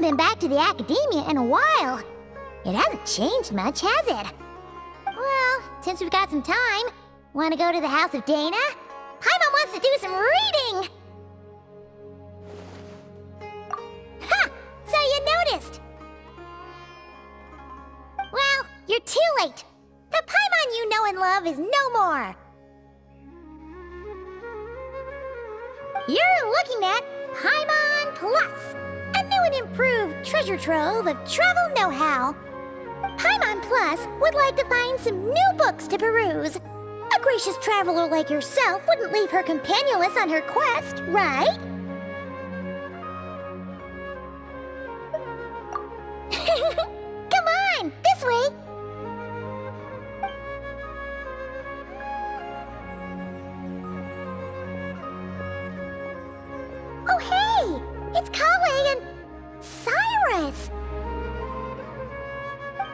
been back to the academia in a while. It hasn't changed much, has it? Well, since we've got some time, want to go to the house of Dana? Paimon wants to do some reading! Ha! So you noticed! Well, you're too late. The Paimon you know and love is no more. You're looking at Paimon Plus, a new and improved treasure trove of travel know-how. Paimon Plus would like to find some new books to peruse. A gracious traveler like yourself wouldn't leave her companionless on her quest, right? Come on, this way! Oh hey! It's Collei and Cyrus!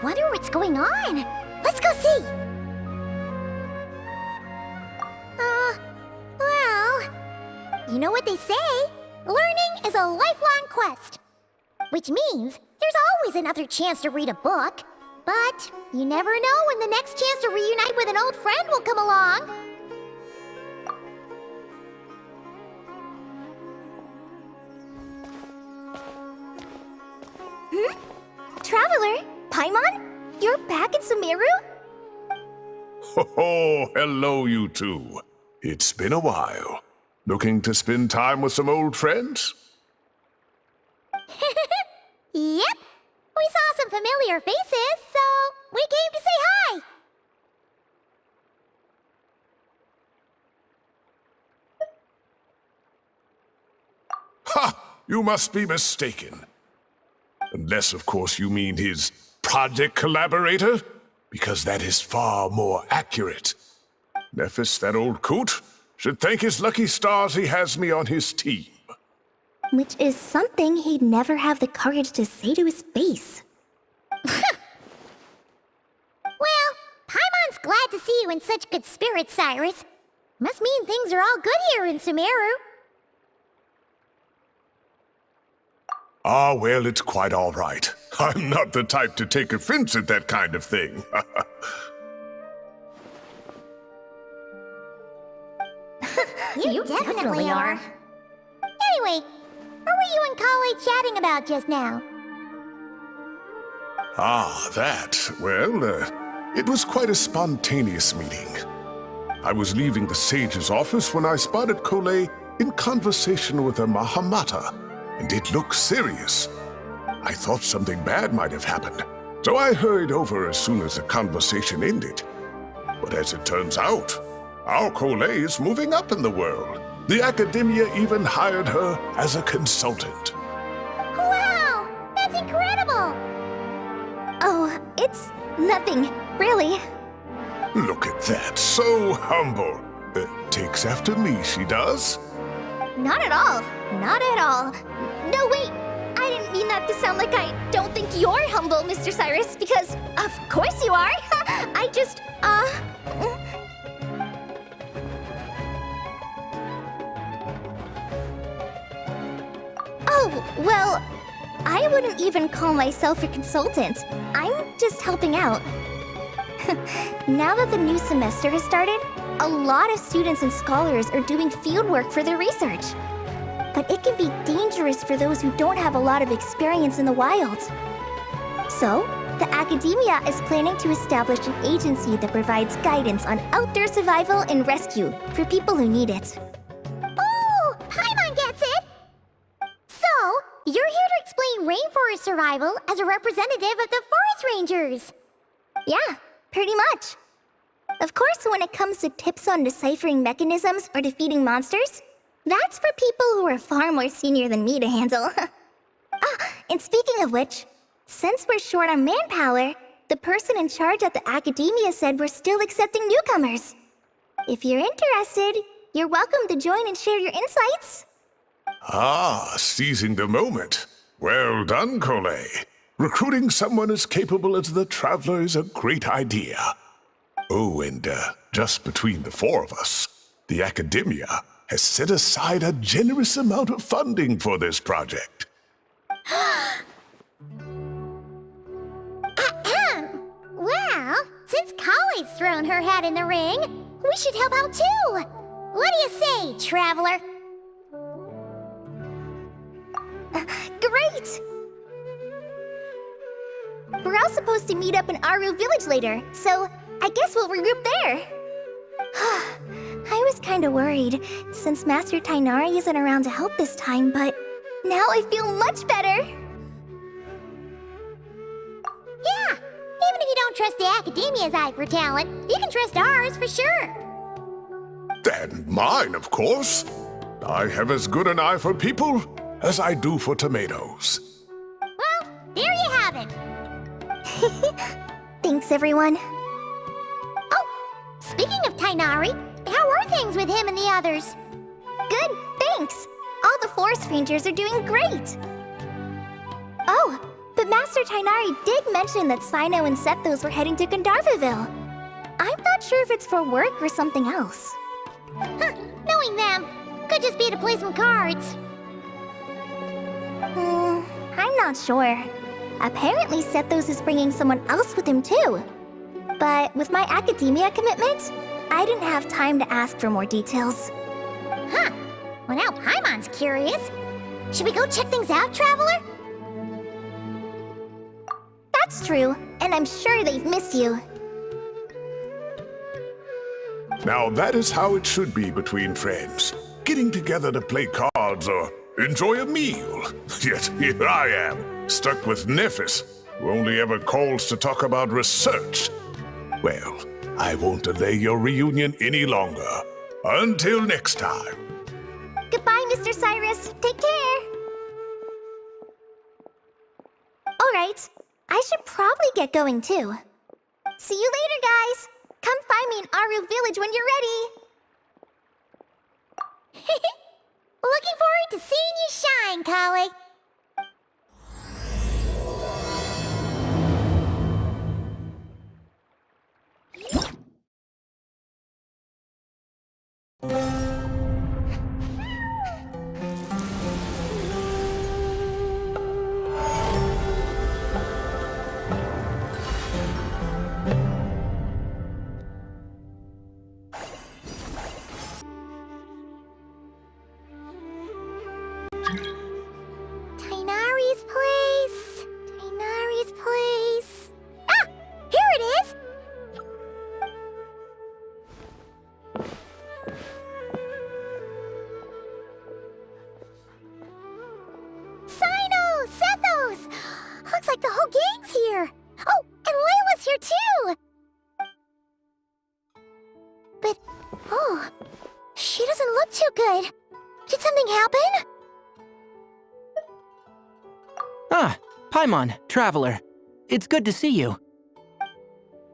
Wonder what's going on. Let's go see! Well... You know what they say? Learning is a lifelong quest. Which means there's always another chance to read a book. But you never know when the next chance to reunite with an old friend will come along. Traveler? Paimon? You're back in Sumeru? Ho, hello you two. It's been a while. Looking to spend time with some old friends? Yep. We saw some familiar faces, so we came to say hi. Ha! You must be mistaken. Unless, of course, you mean his project collaborator, because that is far more accurate. Nephis, that old coot, should thank his lucky stars he has me on his team. Which is something he'd never have the courage to say to his face. Well, Paimon's glad to see you in such good spirits, Cyrus. Must mean things are all good here in Sumeru. Ah, well, it's quite all right. I'm not the type to take offense at that kind of thing. You definitely are. Anyway, what were you and Collei chatting about just now? Ah, that. Well, it was quite a spontaneous meeting. I was leaving the sage's office when I spotted Collei in conversation with a Mahamata, and it looked serious. I thought something bad might have happened, so I hurried over as soon as the conversation ended. But as it turns out, our Collei is moving up in the world. The academia even hired her as a consultant. Wow! That's incredible! Oh, it's nothing, really. Look at that, so humble. Takes after me, she does. Not at all. Not at all. No, wait. I didn't mean that to sound like I don't think you're humble, Mr. Cyrus, because of course you are. I just, Oh, well, I wouldn't even call myself a consultant. I'm just helping out. Now that the new semester has started, a lot of students and scholars are doing fieldwork for their research. But it can be dangerous for those who don't have a lot of experience in the wild. So, the academia is planning to establish an agency that provides guidance on outdoor survival and rescue for people who need it. Oh, Paimon gets it! So, you're here to explain rainforest survival as a representative of the forest rangers. Yeah, pretty much. Of course, when it comes to tips on deciphering mechanisms or defeating monsters, that's for people who are far more senior than me to handle. And speaking of which, since we're short on manpower, the person in charge at the academia said we're still accepting newcomers. If you're interested, you're welcome to join and share your insights. Ah, seizing the moment. Well done, Collei. Recruiting someone as capable as the Traveler is a great idea. Oh, and just between the four of us, the academia has set aside a generous amount of funding for this project. Collei's thrown her hat in the ring. We should help out too. What do you say, traveler? Great! We're all supposed to meet up in Aru Village later, so I guess we'll regroup there. I was kinda worried, since Master Tainari isn't around to help this time, but now I feel much better! Yeah, even if you don't trust the Academia's eye for talent, you can trust ours for sure. And mine, of course. I have as good an eye for people as I do for tomatoes. Well, there you have it. Thanks, everyone. Oh, speaking of Tainari, how are things with him and the others? Good, thanks! All the forest rangers are doing great! Oh, but Master Tainari did mention that Sino and Sethos were heading to Gandharvaville. I'm not sure if it's for work or something else. Huh, knowing them, could just be to play some cards. I'm not sure. Apparently Sethos is bringing someone else with him too. But with my academia commitment, I didn't have time to ask for more details. Huh, well now Paimon's curious. Should we go check things out, traveler? That's true, and I'm sure they've missed you. Now that is how it should be between friends. Getting together to play cards or enjoy a meal. Yet here I am, stuck with Nephis, who only ever calls to talk about research. Well, I won't delay your reunion any longer. Until next time. Goodbye, Mr. Cyrus. Take care. Alright, I should probably get going too. See you later, guys. Come find me in Aru Village when you're ready. Looking forward to seeing you shine, Collei. Tainari's place. Tainari's place. Ah! Here it is! Sino! Sethos! Looks like the whole gang's here. Oh, and Layla's here too! But, oh, she doesn't look too good. Did something happen? Ah, Paimon, Traveler. It's good to see you.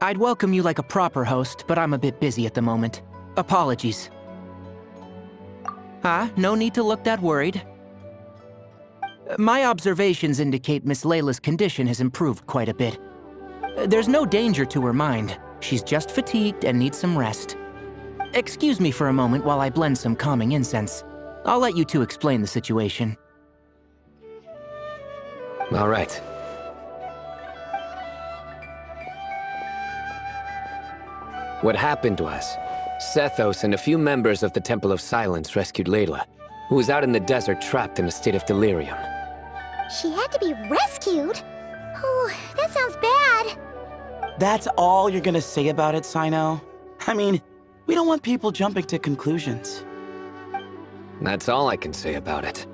I'd welcome you like a proper host, but I'm a bit busy at the moment. Apologies. No need to look that worried. My observations indicate Miss Layla's condition has improved quite a bit. There's no danger to her mind. She's just fatigued and needs some rest. Excuse me for a moment while I blend some calming incense. I'll let you two explain the situation. All right. What happened was, Sethos and a few members of the Temple of Silence rescued Layla, who was out in the desert trapped in a state of delirium. She had to be rescued? Oh, that sounds bad. That's all you're gonna say about it, Sino? I mean, we don't want people jumping to conclusions. That's all I can say about it.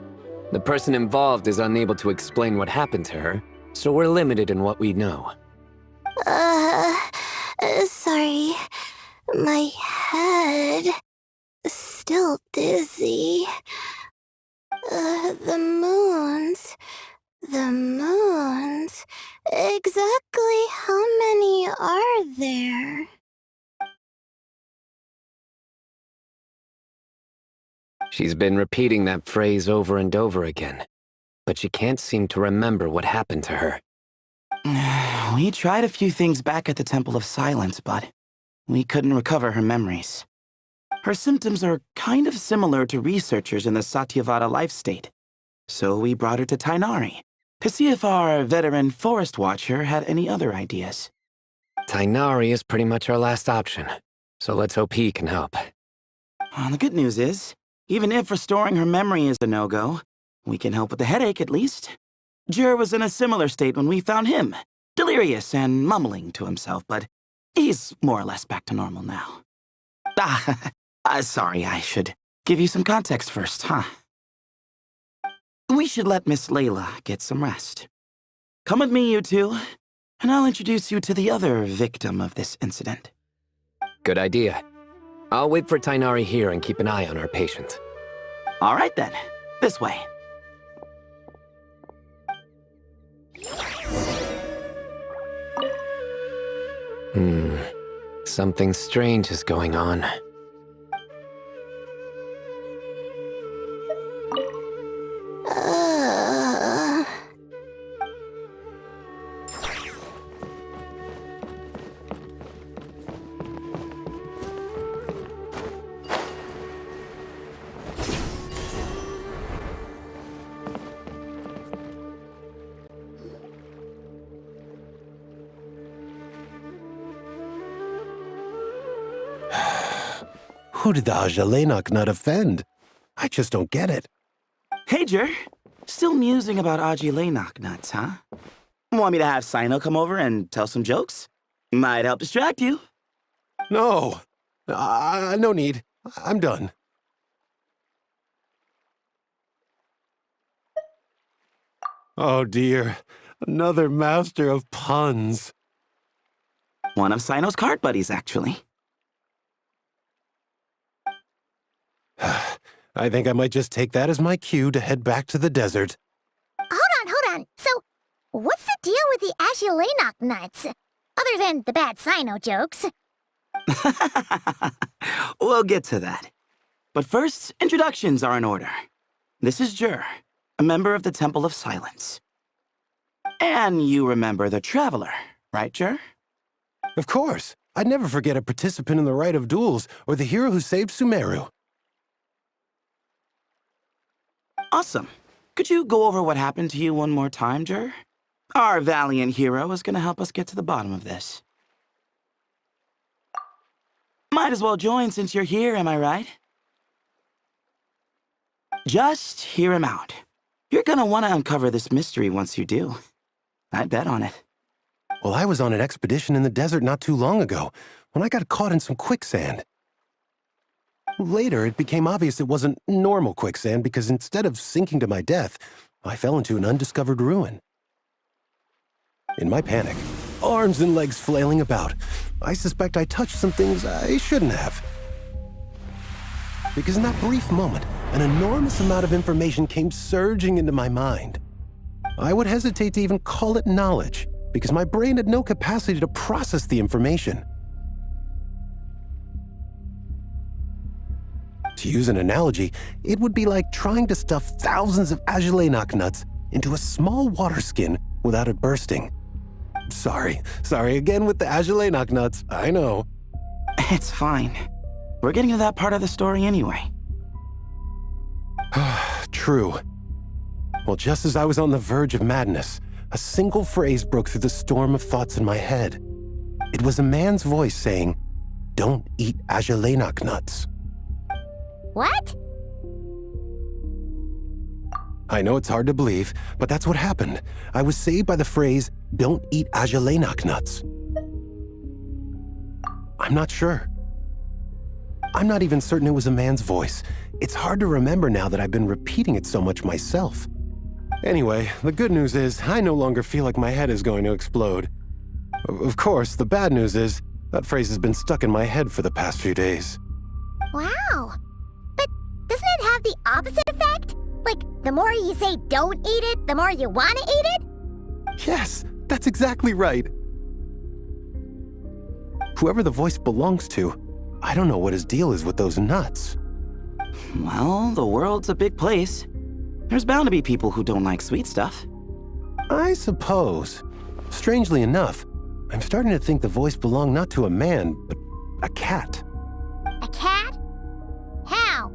The person involved is unable to explain what happened to her, so we're limited in what we know. Sorry. My head... still dizzy. The moons... Exactly how many are there? She's been repeating that phrase over and over again, but she can't seem to remember what happened to her. We tried a few things back at the Temple of Silence, but we couldn't recover her memories. Her symptoms are kind of similar to researchers in the Satyavada life state, so we brought her to Tainari to see if our veteran forest watcher had any other ideas. Tighnari is pretty much our last option, so let's hope he can help. Well, the good news is, even if restoring her memory is a no-go, we can help with the headache at least. Jer was in a similar state when we found him, delirious and mumbling to himself, but he's more or less back to normal now. Sorry, I should give you some context first, huh? We should let Miss Layla get some rest. Come with me, you two, and I'll introduce you to the other victim of this incident. Good idea. I'll wait for Tighnari here and keep an eye on our patient. All right then, this way. Something strange is going on. Who did the Ajalenok not offend? I just don't get it. Hey, Jer. Still musing about Aji Lenok nuts, huh? Want me to have Sino come over and tell some jokes? Might help distract you. No. No need. I'm done. Oh dear. Another master of puns. One of Sino's card buddies, actually. I think I might just take that as my cue to head back to the desert. Hold on. So, what's the deal with the Ashulenok nuts? Other than the bad Sino jokes. We'll get to that. But first, introductions are in order. This is Jer, a member of the Temple of Silence. And you remember the Traveler, right, Jer? Of course. I'd never forget a participant in the Rite of Duels or the hero who saved Sumeru. Awesome. Could you go over what happened to you one more time, Jer? Our valiant hero is gonna help us get to the bottom of this. Might as well join since you're here, am I right? Just hear him out. You're gonna want to uncover this mystery once you do. I bet on it. Well, I was on an expedition in the desert not too long ago when I got caught in some quicksand. Later, it became obvious it wasn't normal quicksand because instead of sinking to my death, I fell into an undiscovered ruin. In my panic, arms and legs flailing about, I suspect I touched some things I shouldn't have. Because in that brief moment, an enormous amount of information came surging into my mind. I would hesitate to even call it knowledge, because my brain had no capacity to process the information. To use an analogy, it would be like trying to stuff thousands of Ajalenok nuts into a small water skin without it bursting. Sorry again with the Ajalenok nuts, I know. It's fine. We're getting to that part of the story anyway. True. Well, just as I was on the verge of madness, a single phrase broke through the storm of thoughts in my head. It was a man's voice saying, "Don't eat Ajalenok nuts." What? I know it's hard to believe, but that's what happened. I was saved by the phrase, "Don't eat Ajalenok nuts." I'm not sure. I'm not even certain it was a man's voice. It's hard to remember now that I've been repeating it so much myself. Anyway, the good news is I no longer feel like my head is going to explode. Of course, the bad news is that phrase has been stuck in my head for the past few days. Wow. But doesn't it have the opposite effect? Like, the more you say don't eat it, the more you want to eat it? Yes, that's exactly right. Whoever the voice belongs to, I don't know what his deal is with those nuts. Well, the world's a big place. There's bound to be people who don't like sweet stuff. I suppose. Strangely enough, I'm starting to think the voice belonged not to a man, but a cat. A cat? How?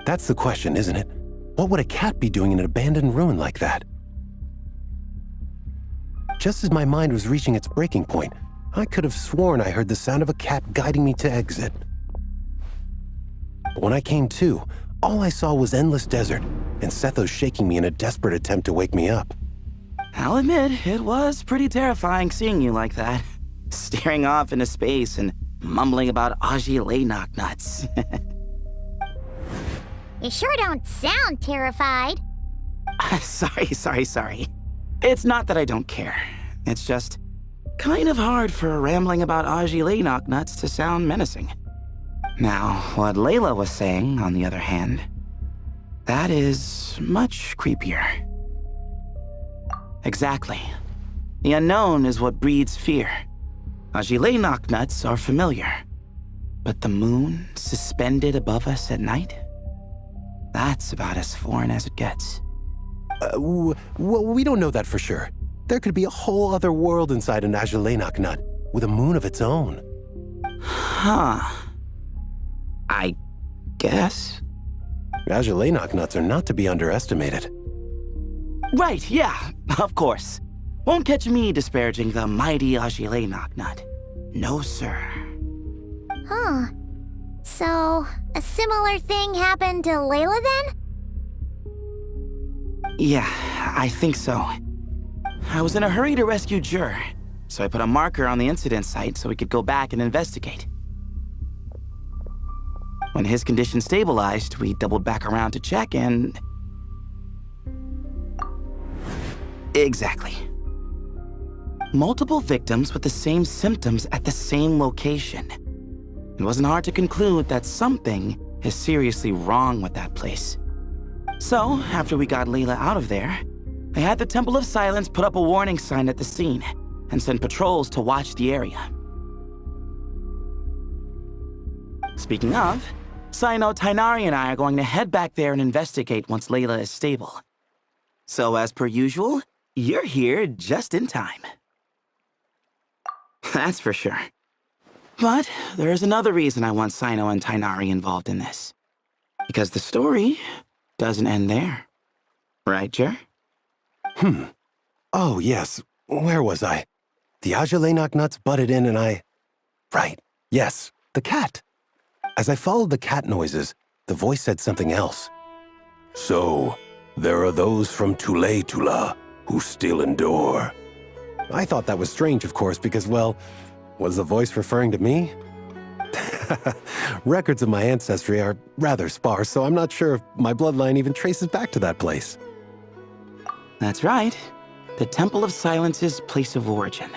That's the question, isn't it? What would a cat be doing in an abandoned ruin like that? Just as my mind was reaching its breaking point, I could have sworn I heard the sound of a cat guiding me to exit. But when I came to, all I saw was endless desert, and Sethos shaking me in a desperate attempt to wake me up. I'll admit, it was pretty terrifying seeing you like that. Staring off into space and mumbling about Ajilay knocknuts. You sure don't sound terrified. Sorry. It's not that I don't care. It's just kind of hard for rambling about Ajilay knocknuts to sound menacing. Now, what Layla was saying, on the other hand, that is much creepier. Exactly. The unknown is what breeds fear. Ajilay knocknuts are familiar. But the moon suspended above us at night? That's about as foreign as it gets. Well, we don't know that for sure. There could be a whole other world inside an Ajilay knocknut, with a moon of its own. Huh. I guess. Ajilay knocknuts are not to be underestimated. Right, yeah, of course. Won't catch me disparaging the mighty Ajilay knocknut. No, sir. Huh. So, a similar thing happened to Layla then? Yeah, I think so. I was in a hurry to rescue Jur, so I put a marker on the incident site so we could go back and investigate. When his condition stabilized, we doubled back around to check and... Exactly. Multiple victims with the same symptoms at the same location. It wasn't hard to conclude that something is seriously wrong with that place. So, after we got Layla out of there, I had the Temple of Silence put up a warning sign at the scene and send patrols to watch the area. Speaking of, Sino, Tighnari, and I are going to head back there and investigate once Layla is stable. So, as per usual, you're here just in time. That's for sure. But there's another reason I want Sino and Tighnari involved in this. Because the story doesn't end there. Right, Jer? Oh, yes. Where was I? The Ajilay knocknuts butted in and I... Right. Yes, the cat. As I followed the cat noises, the voice said something else. So, there are those from Tula who still endure. I thought that was strange, of course, because, well, was the voice referring to me? Records of my ancestry are rather sparse, so I'm not sure if my bloodline even traces back to that place. That's right. The Temple of Silence's place of origin.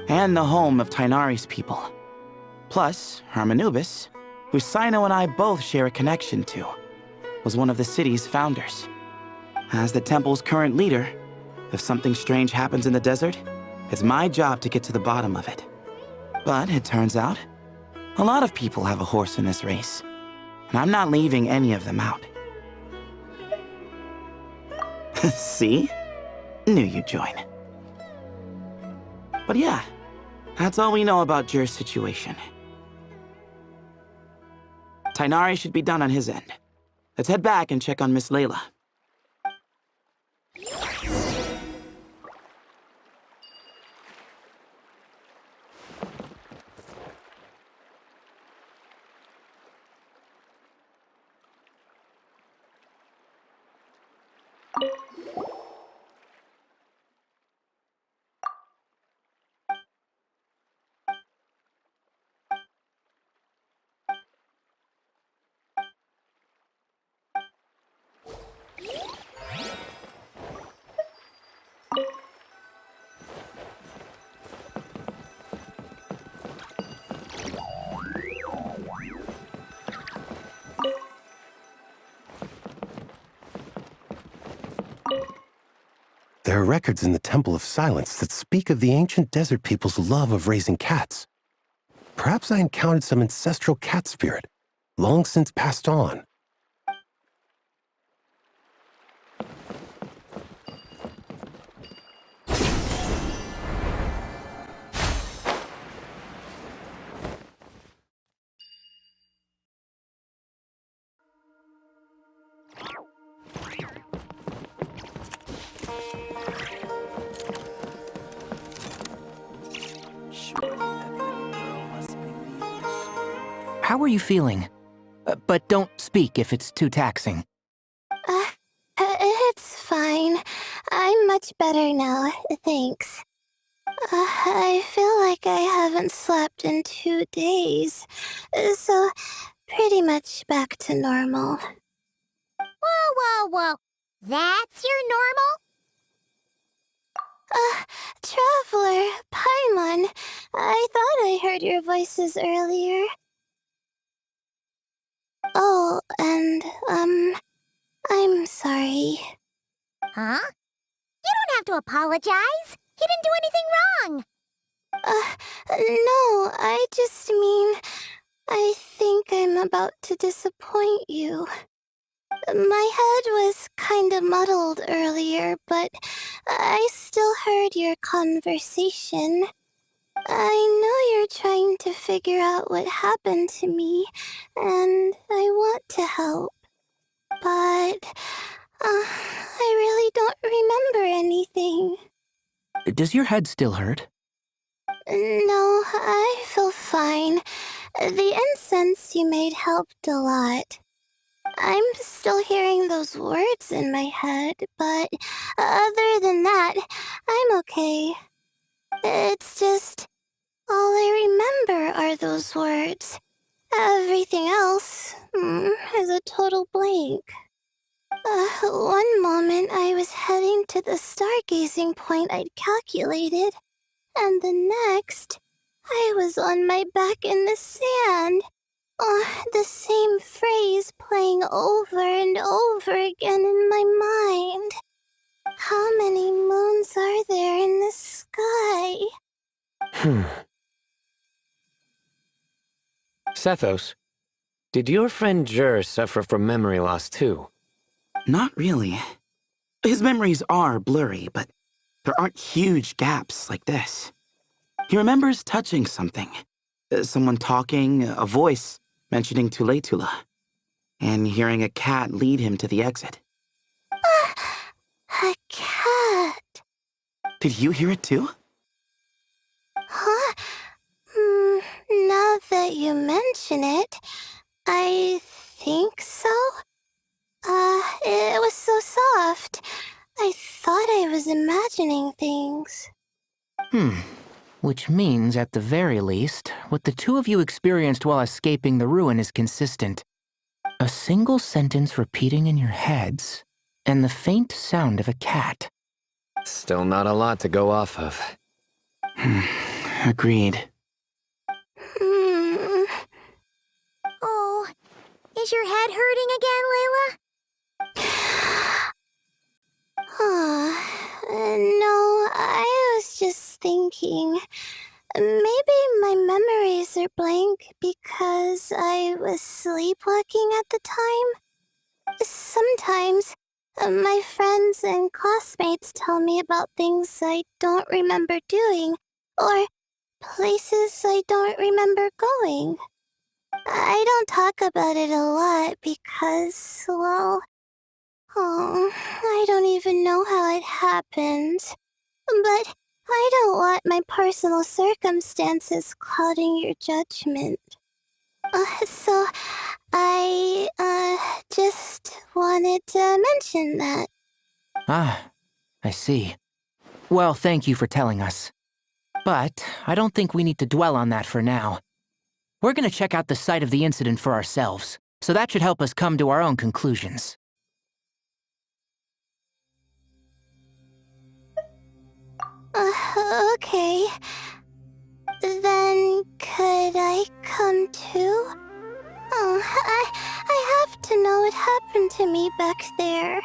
And the home of Tighnari's people. Plus, Hermanubis, who Sino and I both share a connection to, was one of the city's founders. As the temple's current leader, if something strange happens in the desert, it's my job to get to the bottom of it. But it turns out, a lot of people have a horse in this race, and I'm not leaving any of them out. See? Knew you'd join. But yeah, that's all we know about Jur's situation. Tighnari should be done on his end. Let's head back and check on Miss Layla. There are records in the Temple of Silence that speak of the ancient desert people's love of raising cats. Perhaps I encountered some ancestral cat spirit, long since passed on. how are you feeling? But don't speak if it's too taxing. It's fine. I'm much better now, thanks. I feel like I haven't slept in 2 days, so pretty much back to normal. Whoa. That's your normal? Traveler, Paimon, I thought I heard your voices earlier. Oh, and, I'm sorry. Huh? You don't have to apologize. He didn't do anything wrong. No, I just mean, I think I'm about to disappoint you. My head was kinda muddled earlier, but I still heard your conversation. I know you're trying to figure out what happened to me, and I want to help. But, I really don't remember anything. Does your head still hurt? No, I feel fine. The incense you made helped a lot. I'm still hearing those words in my head, but other than that, I'm okay. It's just, all I remember are those words. Everything else is a total blank. One moment I was heading to the stargazing point I'd calculated, and the next, I was on my back in the sand. The same phrase playing over and over again in my mind. How many moons are there in the sky? Sethos, did your friend Jur suffer from memory loss too? Not really. His memories are blurry, but there aren't huge gaps like this. He remembers touching something. Someone talking, a voice mentioning Tuletula, and hearing a cat lead him to the exit. A cat. Did you hear it too? Huh? Now that you mention it, I think so. It was so soft. I thought I was imagining things. Which means, at the very least, what the two of you experienced while escaping the ruin is consistent. A single sentence repeating in your heads, and the faint sound of a cat. Still not a lot to go off of. Agreed. Oh, is your head hurting again, Layla? No, I was just thinking. Maybe my memories are blank because I was sleepwalking at the time. Sometimes, my friends and classmates tell me about things I don't remember doing, or places I don't remember going. I don't talk about it a lot because, well, I don't even know how it happened. But I don't want my personal circumstances clouding your judgment. So I, just wanted to mention that. Ah, I see. Well, thank you for telling us. But I don't think we need to dwell on that for now. We're gonna check out the site of the incident for ourselves, so that should help us come to our own conclusions. Okay. Then could I come too? I have to know what happened to me back there.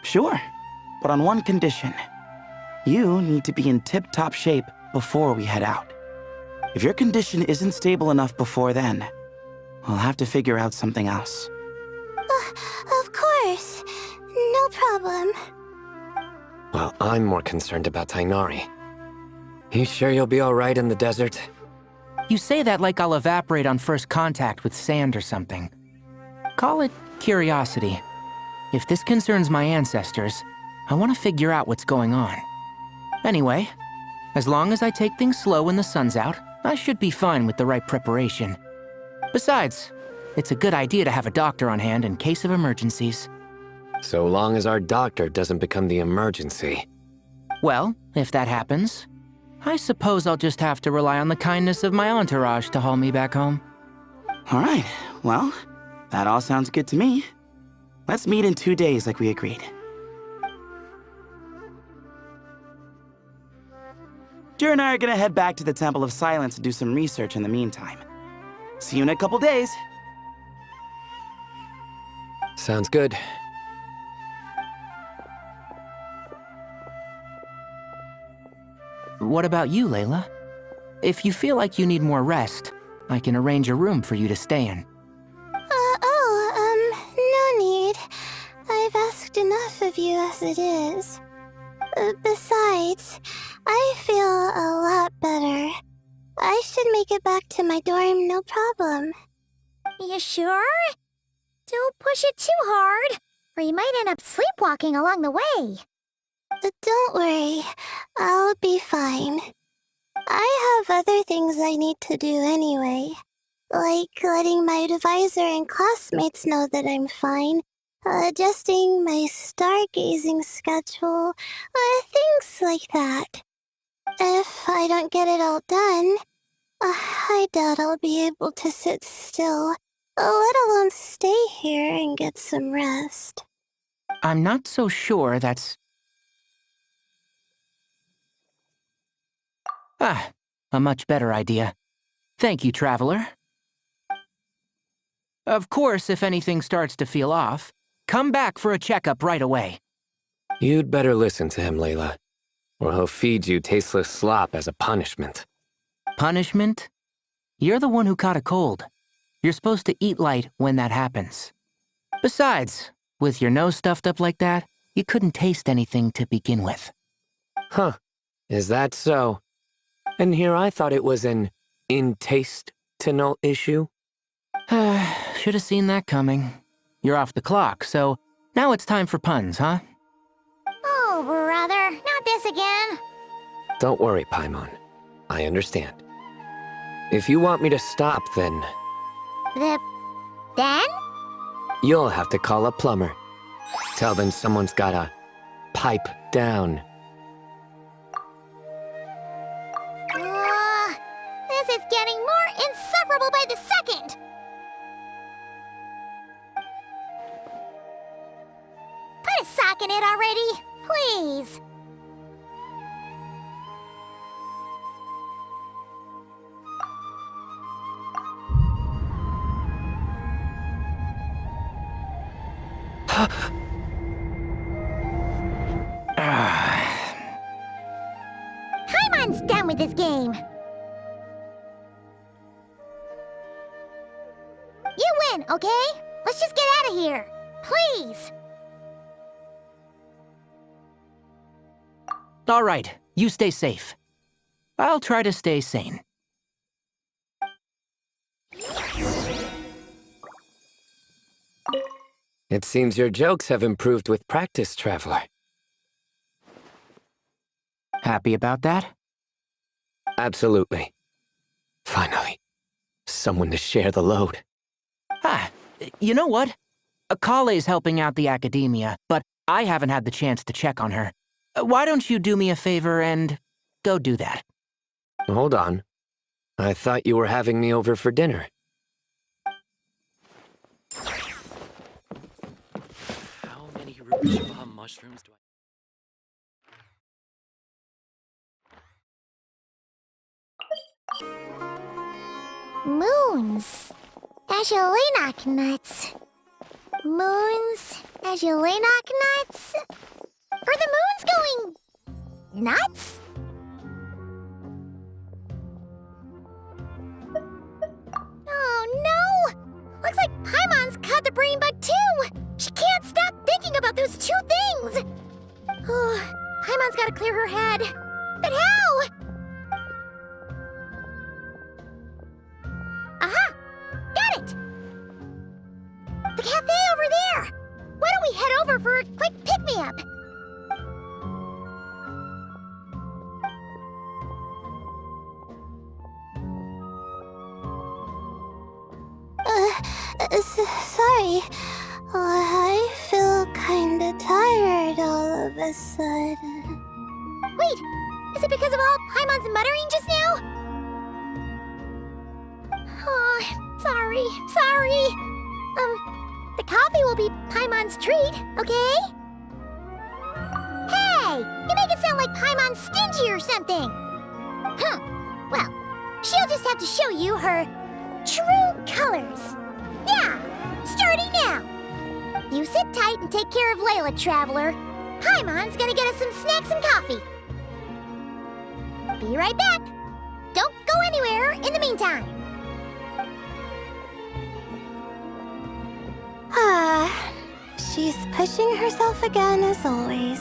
Sure, but on one condition. You need to be in tip-top shape before we head out. If your condition isn't stable enough before then, we'll have to figure out something else. Of course. No problem. Well, I'm more concerned about Tainari. You sure you'll be alright in the desert? You say that like I'll evaporate on first contact with sand or something. Call it curiosity. If this concerns my ancestors, I want to figure out what's going on. Anyway, as long as I take things slow when the sun's out, I should be fine with the right preparation. Besides, it's a good idea to have a doctor on hand in case of emergencies. So long as our doctor doesn't become the emergency. Well, if that happens, I suppose I'll just have to rely on the kindness of my entourage to haul me back home. All right, well, that all sounds good to me. Let's meet in 2 days like we agreed. Jer and I are gonna head back to the Temple of Silence to do some research in the meantime. See you in a couple days. Sounds good. What about you, Layla? If you feel like you need more rest, I can arrange a room for you to stay in. No need. I've asked enough of you as it is. Besides, I feel a lot better. I should make it back to my dorm, no problem. You sure? Don't push it too hard, or you might end up sleepwalking along the way. Don't worry, I'll be fine. I have other things I need to do anyway, like letting my advisor and classmates know that I'm fine, adjusting my stargazing schedule, things like that. If I don't get it all done, I doubt I'll be able to sit still, let alone stay here and get some rest. I'm not so sure that's... a much better idea. Thank you, Traveler. Of course, if anything starts to feel off, come back for a checkup right away. You'd better listen to him, Layla, or he'll feed you tasteless slop as a punishment. Punishment? You're the one who caught a cold. You're supposed to eat light when that happens. Besides, with your nose stuffed up like that, you couldn't taste anything to begin with. Huh, is that so? And here I thought it was an in-taste-to-know issue. Should have seen that coming. You're off the clock, so now it's time for puns, huh? Oh, brother, not this again. Don't worry, Paimon. I understand. If you want me to stop, then Then? you'll have to call a plumber. Tell them someone's gotta pipe down. This is getting more insufferable by the second. Put a sock in it already, please. Paimon's done with this game. You win, okay? Let's just get out of here. Please. All right, you stay safe. I'll try to stay sane. It seems your jokes have improved with practice, Traveler. Happy about that? Absolutely. Finally, someone to share the load. You know what? Collei's helping out the academia, but I haven't had the chance to check on her. Why don't you do me a favor and go do that? Hold on. I thought you were having me over for dinner. How many Rubichava mushrooms do Moons. Azulenak nuts. Moons. Azulenak nuts? Are the moons going... nuts? Oh no! Looks like Paimon's caught the brain bug too! She can't stop thinking about those two things! Oh, Paimon's gotta clear her head. But how? Aha! Got it! The cafe over there! Why don't we head over for a quick pick-me-up? Sorry. I feel kinda tired all of a sudden. Wait, is it because of all Paimon's muttering just now? Oh, sorry. The coffee will be Paimon's treat, okay? Hey, you make it sound like Paimon's stingy or something. Well, she'll just have to show you her true colors. Yeah, starting now. You sit tight and take care of Layla, Traveler. Paimon's gonna get us some snacks and coffee. Be right back. Don't go anywhere in the meantime. She's pushing herself again as always.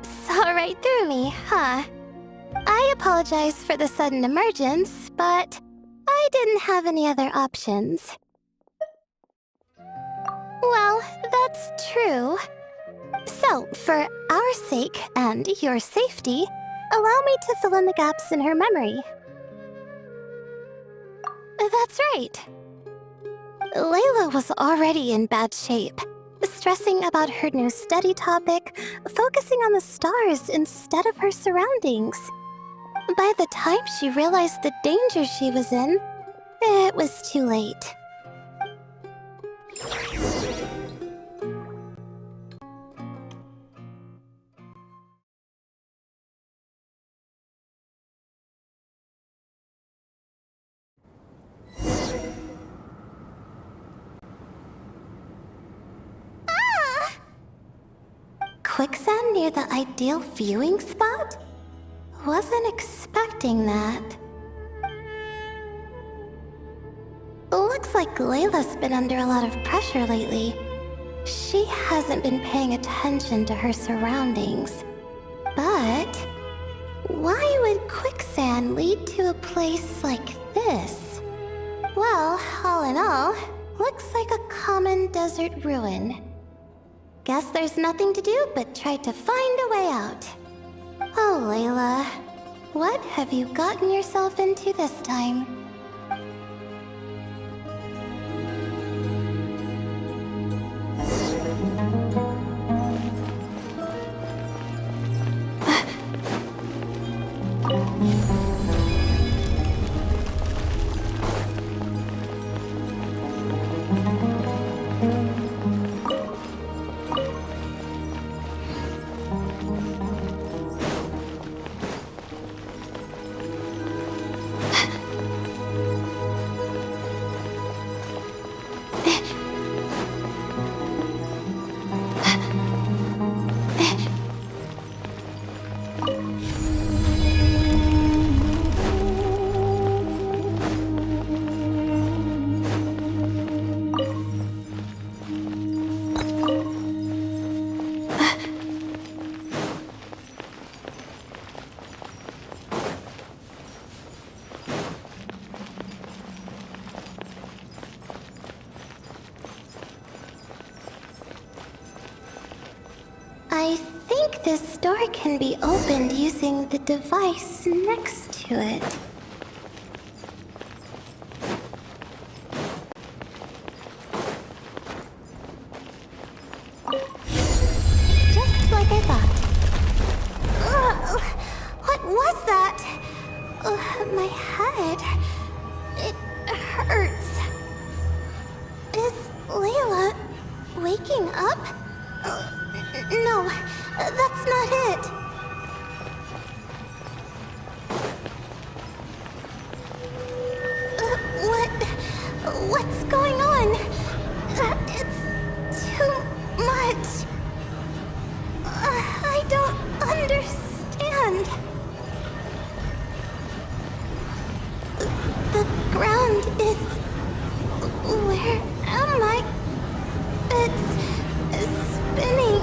Saw right through me, huh? I apologize for the sudden emergence, but I didn't have any other options. Well, that's true. So, for our sake and your safety, allow me to fill in the gaps in her memory. That's right. Layla was already in bad shape, stressing about her new study topic, focusing on the stars instead of her surroundings. By the time she realized the danger she was in, it was too late. Quicksand near the ideal viewing spot? Wasn't expecting that. Looks like Layla's been under a lot of pressure lately. She hasn't been paying attention to her surroundings. But why would quicksand lead to a place like this? Well, all in all, looks like a common desert ruin. Guess there's nothing to do but try to find a way out. Oh, Layla, what have you gotten yourself into this time? I think this door can be opened using the device next to it. Just like I thought. Ugh, what was that? My head. It hurts. Is Layla waking up? No, that's not it. What's going on? It's too much. I don't understand. The ground is... Where am I? It's spinning.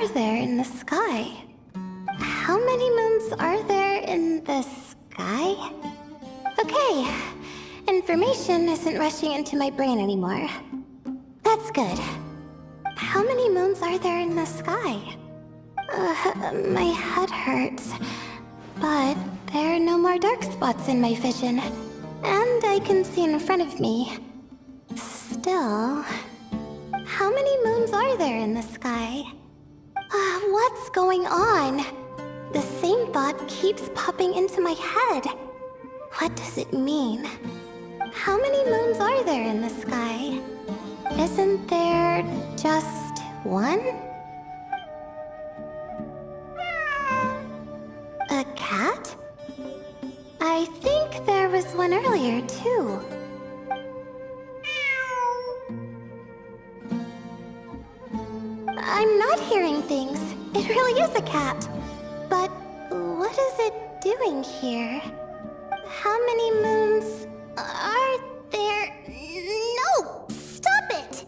are there in the sky? How many moons are there in the sky? Okay, information isn't rushing into my brain anymore. That's good. How many moons are there in the sky? My head hurts. But there are no more dark spots in my vision. And I can see in front of me. Still... How many moons are there in the sky? What's going on? The same thought keeps popping into my head. What does it mean? How many moons are there in the sky? Isn't there just one? A cat? I think there was one earlier, too. I'm not hearing things. It really is a cat. But what is it doing here? How many moons are there? No! Stop it!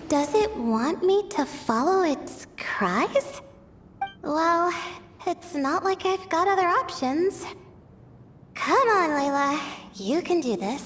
Does it want me to follow its cries? Well, it's not like I've got other options. Come on, Layla. You can do this.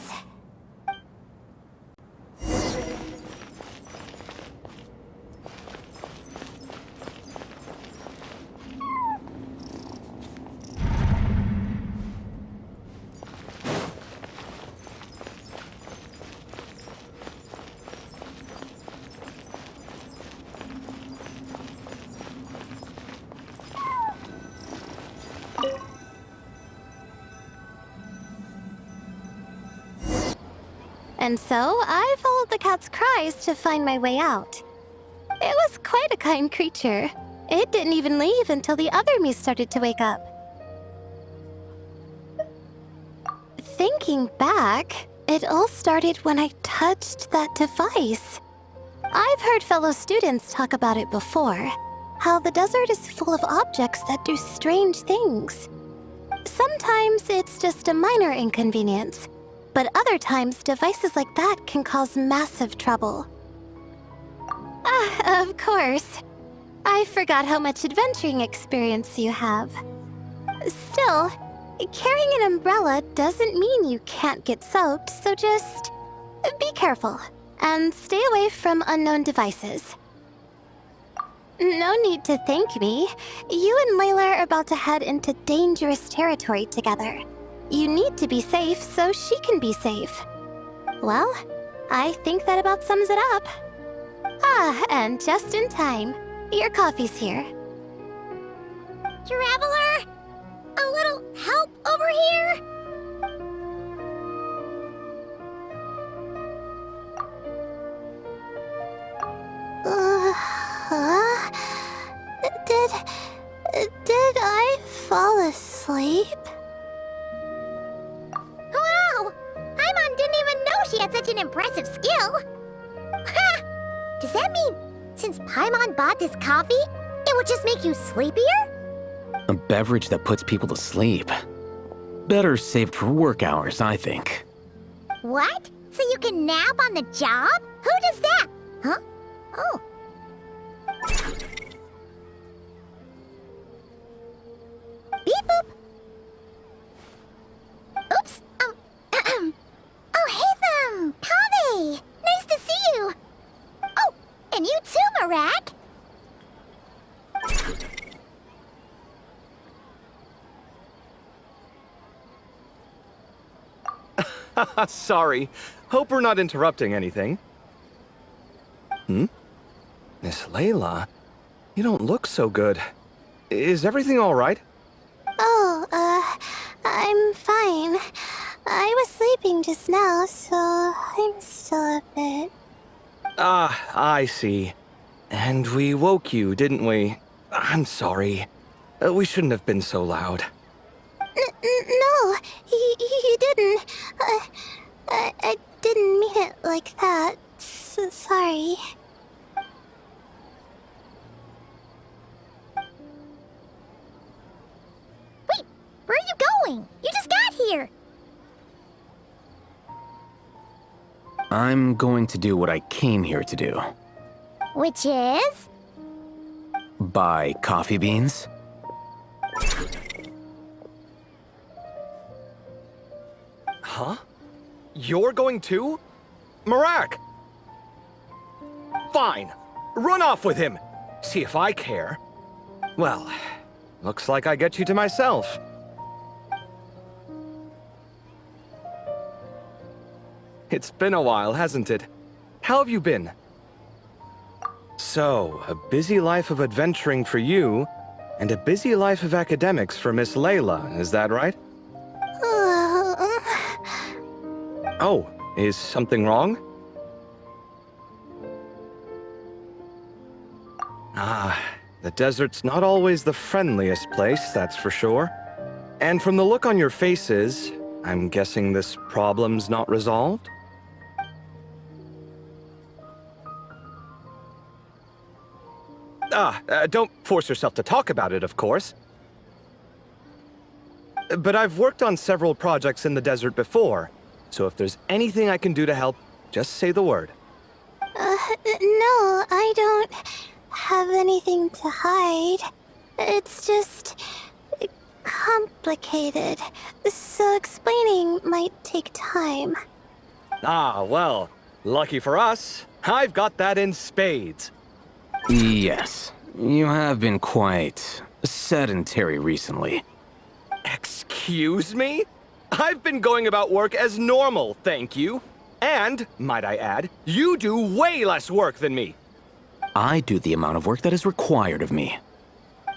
And so, I followed the cat's cries to find my way out. It was quite a kind creature. It didn't even leave until the other me started to wake up. Thinking back, it all started when I touched that device. I've heard fellow students talk about it before, how the desert is full of objects that do strange things. Sometimes it's just a minor inconvenience, but other times devices like that can cause massive trouble. Of course. I forgot how much adventuring experience you have. Still, carrying an umbrella doesn't mean you can't get soaked, so just be careful and stay away from unknown devices. No need to thank me. You and Layla are about to head into dangerous territory together. You need to be safe so she can be safe. Well, I think that about sums it up. And just in time. Your coffee's here. Traveler? A little help over here? Did I fall asleep? Wow! Paimon didn't even know she had such an impressive skill! Ha! Does that mean since Paimon bought this coffee, it would just make you sleepier? A beverage that puts people to sleep. Better saved for work hours, I think. What? So you can nap on the job? Who does that? Huh? Oh. Beep boop. Oops. Oh, hey them! Kaveh! Nice to see you! Oh, and you too, Marak! Sorry. Hope we're not interrupting anything. Miss Layla, you don't look so good. Is everything all right? Oh, I'm fine. I was sleeping just now, so I'm still a bit... Ah, I see. And we woke you, didn't we? I'm sorry. We shouldn't have been so loud. No, you didn't. I didn't mean it like that. Sorry. Wait, where are you going? You just got here! I'm going to do what I came here to do. Which is? Buy coffee beans? Huh? You're going too? Marak! Fine. Run off with him. See if I care. Well, looks like I get you to myself. It's been a while, hasn't it? How have you been? So, a busy life of adventuring for you, and a busy life of academics for Miss Layla, is that right? Oh, is something wrong? Ah, the desert's not always the friendliest place, that's for sure. And from the look on your faces, I'm guessing this problem's not resolved? Don't force yourself to talk about it, of course. But I've worked on several projects in the desert before, so if there's anything I can do to help, just say the word. No, I don't have anything to hide. It's just complicated, so explaining might take time. Ah, well, lucky for us, I've got that in spades. Yes, you have been quite sedentary recently. Excuse me? I've been going about work as normal, thank you. And, might I add, you do way less work than me. I do the amount of work that is required of me.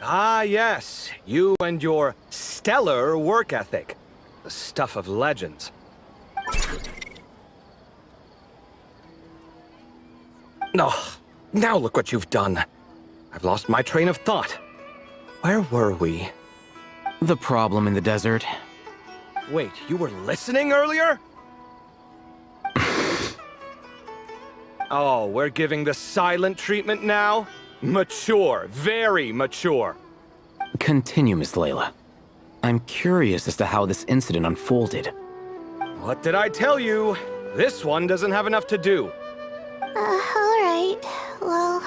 Ah, yes, you and your stellar work ethic. The stuff of legends. Oh, now look what you've done. I've lost my train of thought. Where were we? The problem in the desert. Wait, you were listening earlier? Oh, we're giving the silent treatment now? Mature, very mature. Continue, Miss Layla. I'm curious as to how this incident unfolded. What did I tell you? This one doesn't have enough to do. Alright, well...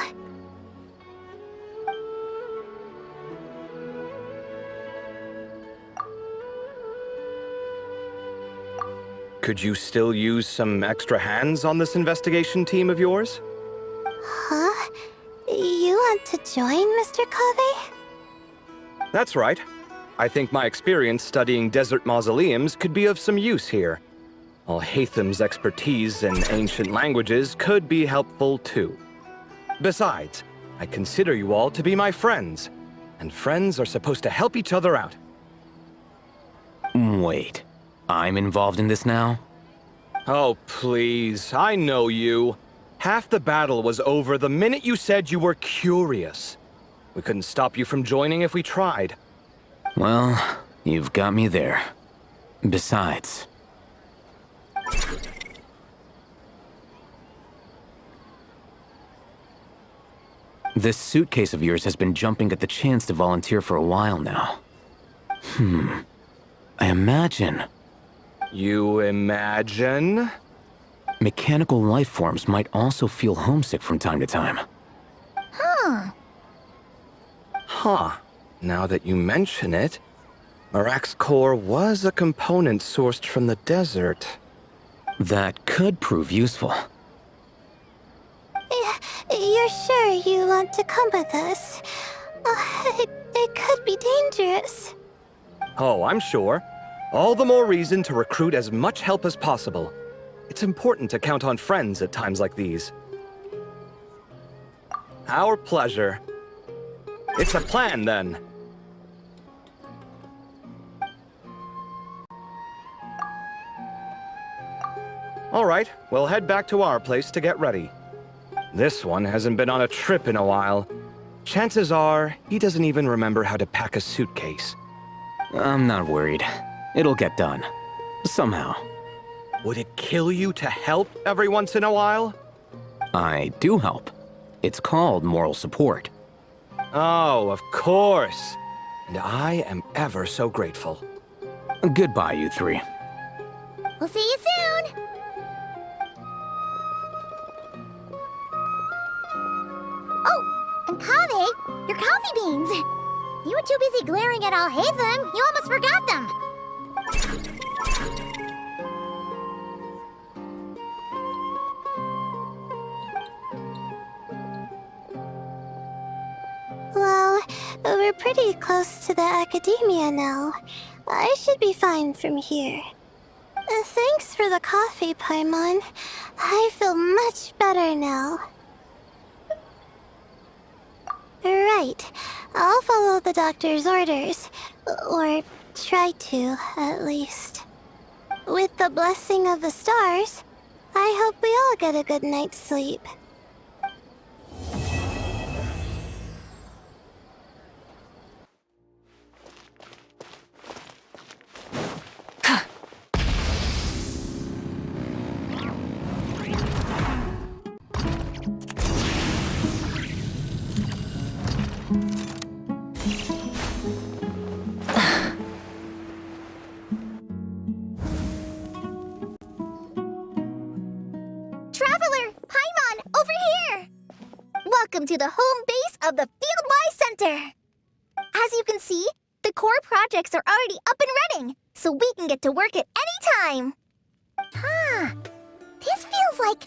Could you still use some extra hands on this investigation team of yours? Huh? You want to join, Mr. Collei? That's right. I think my experience studying desert mausoleums could be of some use here. Al-Haytham's expertise in ancient languages could be helpful too. Besides, I consider you all to be my friends, and friends are supposed to help each other out. Wait, I'm involved in this now? Oh, please, I know you. Half the battle was over the minute you said you were curious. We couldn't stop you from joining if we tried. Well, you've got me there. Besides... This suitcase of yours has been jumping at the chance to volunteer for a while now. I imagine... You imagine? Mechanical life forms might also feel homesick from time to time. Huh. Now that you mention it, Marak's core was a component sourced from the desert. That could prove useful. You're sure you want to come with us? It could be dangerous. Oh, I'm sure. All the more reason to recruit as much help as possible. It's important to count on friends at times like these. Our pleasure. It's a plan, then. All right, we'll head back to our place to get ready. This one hasn't been on a trip in a while. Chances are, he doesn't even remember how to pack a suitcase. I'm not worried. It'll get done. Somehow. Would it kill you to help every once in a while? I do help. It's called moral support. Oh, of course. And I am ever so grateful. Goodbye, you three. We'll see you soon! your coffee beans. You were too busy glaring at all Hatham, you almost forgot them. Well, we're pretty close to the academia now. I should be fine from here. Thanks for the coffee, Paimon. I feel much better now. Right. I'll follow the doctor's orders. Or try to, at least. With the blessing of the stars, I hope we all get a good night's sleep. Traveler, Paimon, over here! Welcome to the home base of the Fieldwise Center. As you can see, the core projects are already up and running, so we can get to work at any time. Huh. This feels like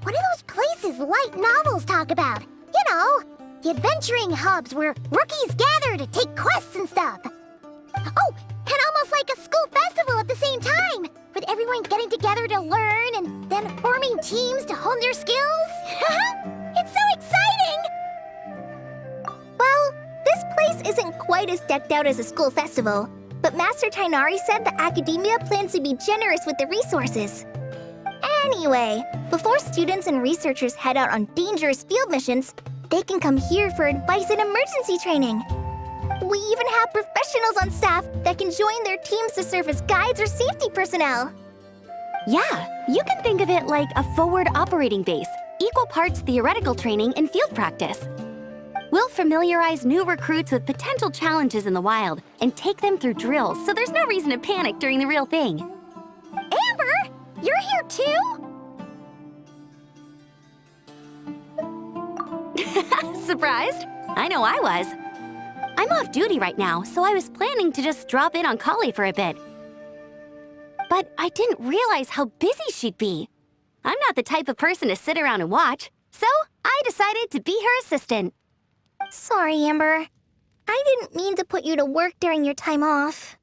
one of those places light novels talk about. You know, the adventuring hubs where rookies gather to take quests and stuff. Oh, and almost like a school festival at the same time, with everyone getting together to learn and then forming teams to hone their skills. It's so exciting! Well, this place isn't quite as decked out as a school festival, but Master Tainari said the academia plans to be generous with the resources. Anyway, before students and researchers head out on dangerous field missions, they can come here for advice and emergency training. We even have professionals on staff that can join their teams to serve as guides or safety personnel. Yeah, you can think of it like a forward operating base, equal parts theoretical training and field practice. We'll familiarize new recruits with potential challenges in the wild and take them through drills so there's no reason to panic during the real thing. Amber, you're here too? Surprised? I know I was. I'm off duty right now, so I was planning to just drop in on Collei for a bit. But I didn't realize how busy she'd be. I'm not the type of person to sit around and watch, so I decided to be her assistant. Sorry, Amber. I didn't mean to put you to work during your time off.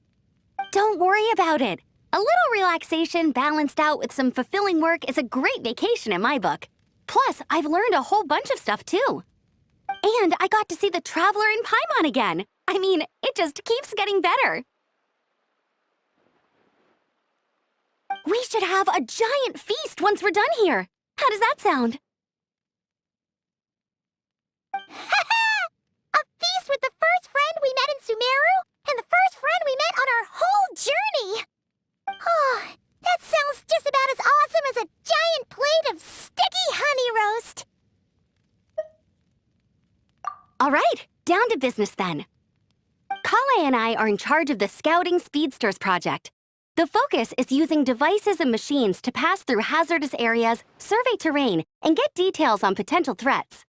Don't worry about it. A little relaxation balanced out with some fulfilling work is a great vacation in my book. Plus, I've learned a whole bunch of stuff too. And I got to see the Traveler and Paimon again. I mean, it just keeps getting better. We should have a giant feast once we're done here. How does that sound? A feast with the first friend we met in Sumeru and the first friend we met on our whole journey. Oh, that sounds just about as awesome as a giant plate of sticky honey roast. All right, down to business then. Collei and I are in charge of the Scouting Speedsters project. The focus is using devices and machines to pass through hazardous areas, survey terrain, and get details on potential threats.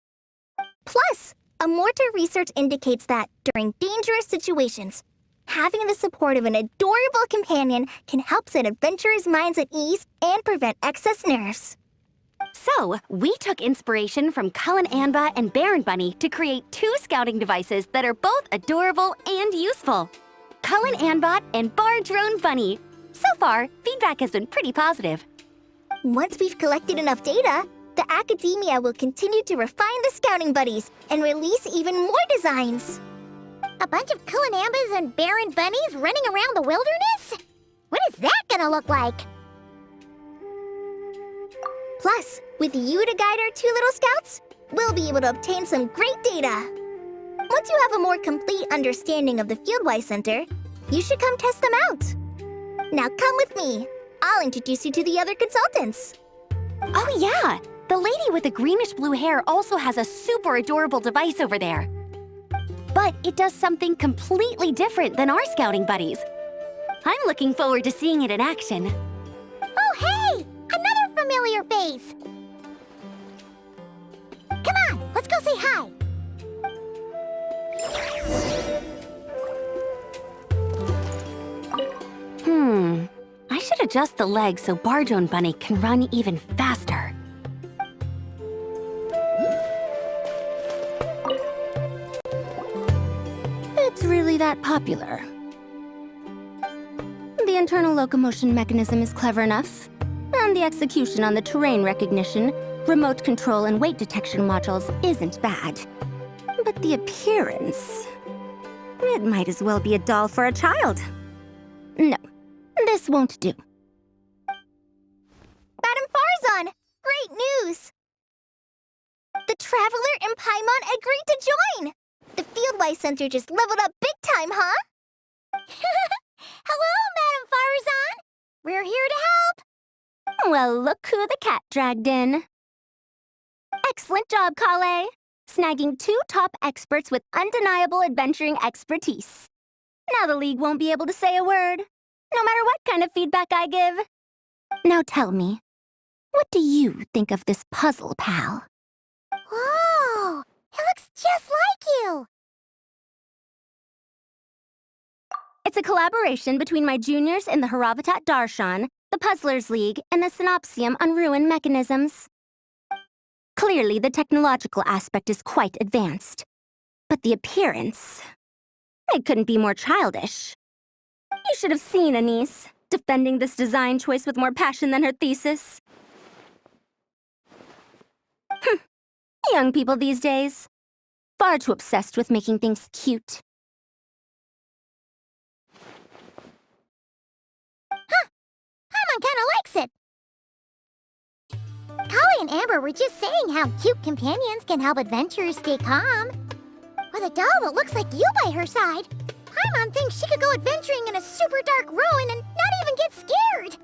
Plus, a mortar research indicates that during dangerous situations, having the support of an adorable companion can help set adventurers' minds at ease and prevent excess nerves. So, we took inspiration from Cullen Anba and Baron Bunny to create 2 scouting devices that are both adorable and useful. Cullen Anbot and Bar Drone Bunny. So far, feedback has been pretty positive. Once we've collected enough data, the academia will continue to refine the scouting buddies and release even more designs. A bunch of Kulanambas and Baron Bunnies running around the wilderness? What is that gonna look like? Plus, with you to guide our 2 little scouts, we'll be able to obtain some great data. Once you have a more complete understanding of the Fieldwise Center, you should come test them out. Now come with me. I'll introduce you to the other consultants. Oh yeah! The lady with the greenish-blue hair also has a super adorable device over there. But it does something completely different than our scouting buddies. I'm looking forward to seeing it in action. Oh, hey! Another familiar face! Come on, let's go say hi! adjust the legs so Barjone Bunny can run even faster. It's really that popular. The internal locomotion mechanism is clever enough, and the execution on the terrain recognition, remote control, and weight detection modules isn't bad. But the appearance... it might as well be a doll for a child. No, this won't do. Madame Farzan! Great news! The Traveler and Paimon agreed to join! The Fieldwise Center just leveled up big time, huh? Hello, Madame Farzan. We're here to help. Well, look who the cat dragged in. Excellent job, Collei. Snagging 2 top experts with undeniable adventuring expertise. Now the League won't be able to say a word, no matter what kind of feedback I give. Now tell me, what do you think of this puzzle, pal? Whoa, it looks just like you. It's a collaboration between my juniors in the Haravatat Darshan, the Puzzlers League, and the Synopsium on Ruin Mechanisms. Clearly, the technological aspect is quite advanced. But the appearance... it couldn't be more childish. You should have seen Anise, defending this design choice with more passion than her thesis. Young people these days. Far too obsessed with making things cute. Paimon kinda likes it. Collei and Amber were just saying how cute companions can help adventurers stay calm. With a doll that looks like you by her side, Paimon thinks she could go adventuring in a super dark ruin and not even get scared.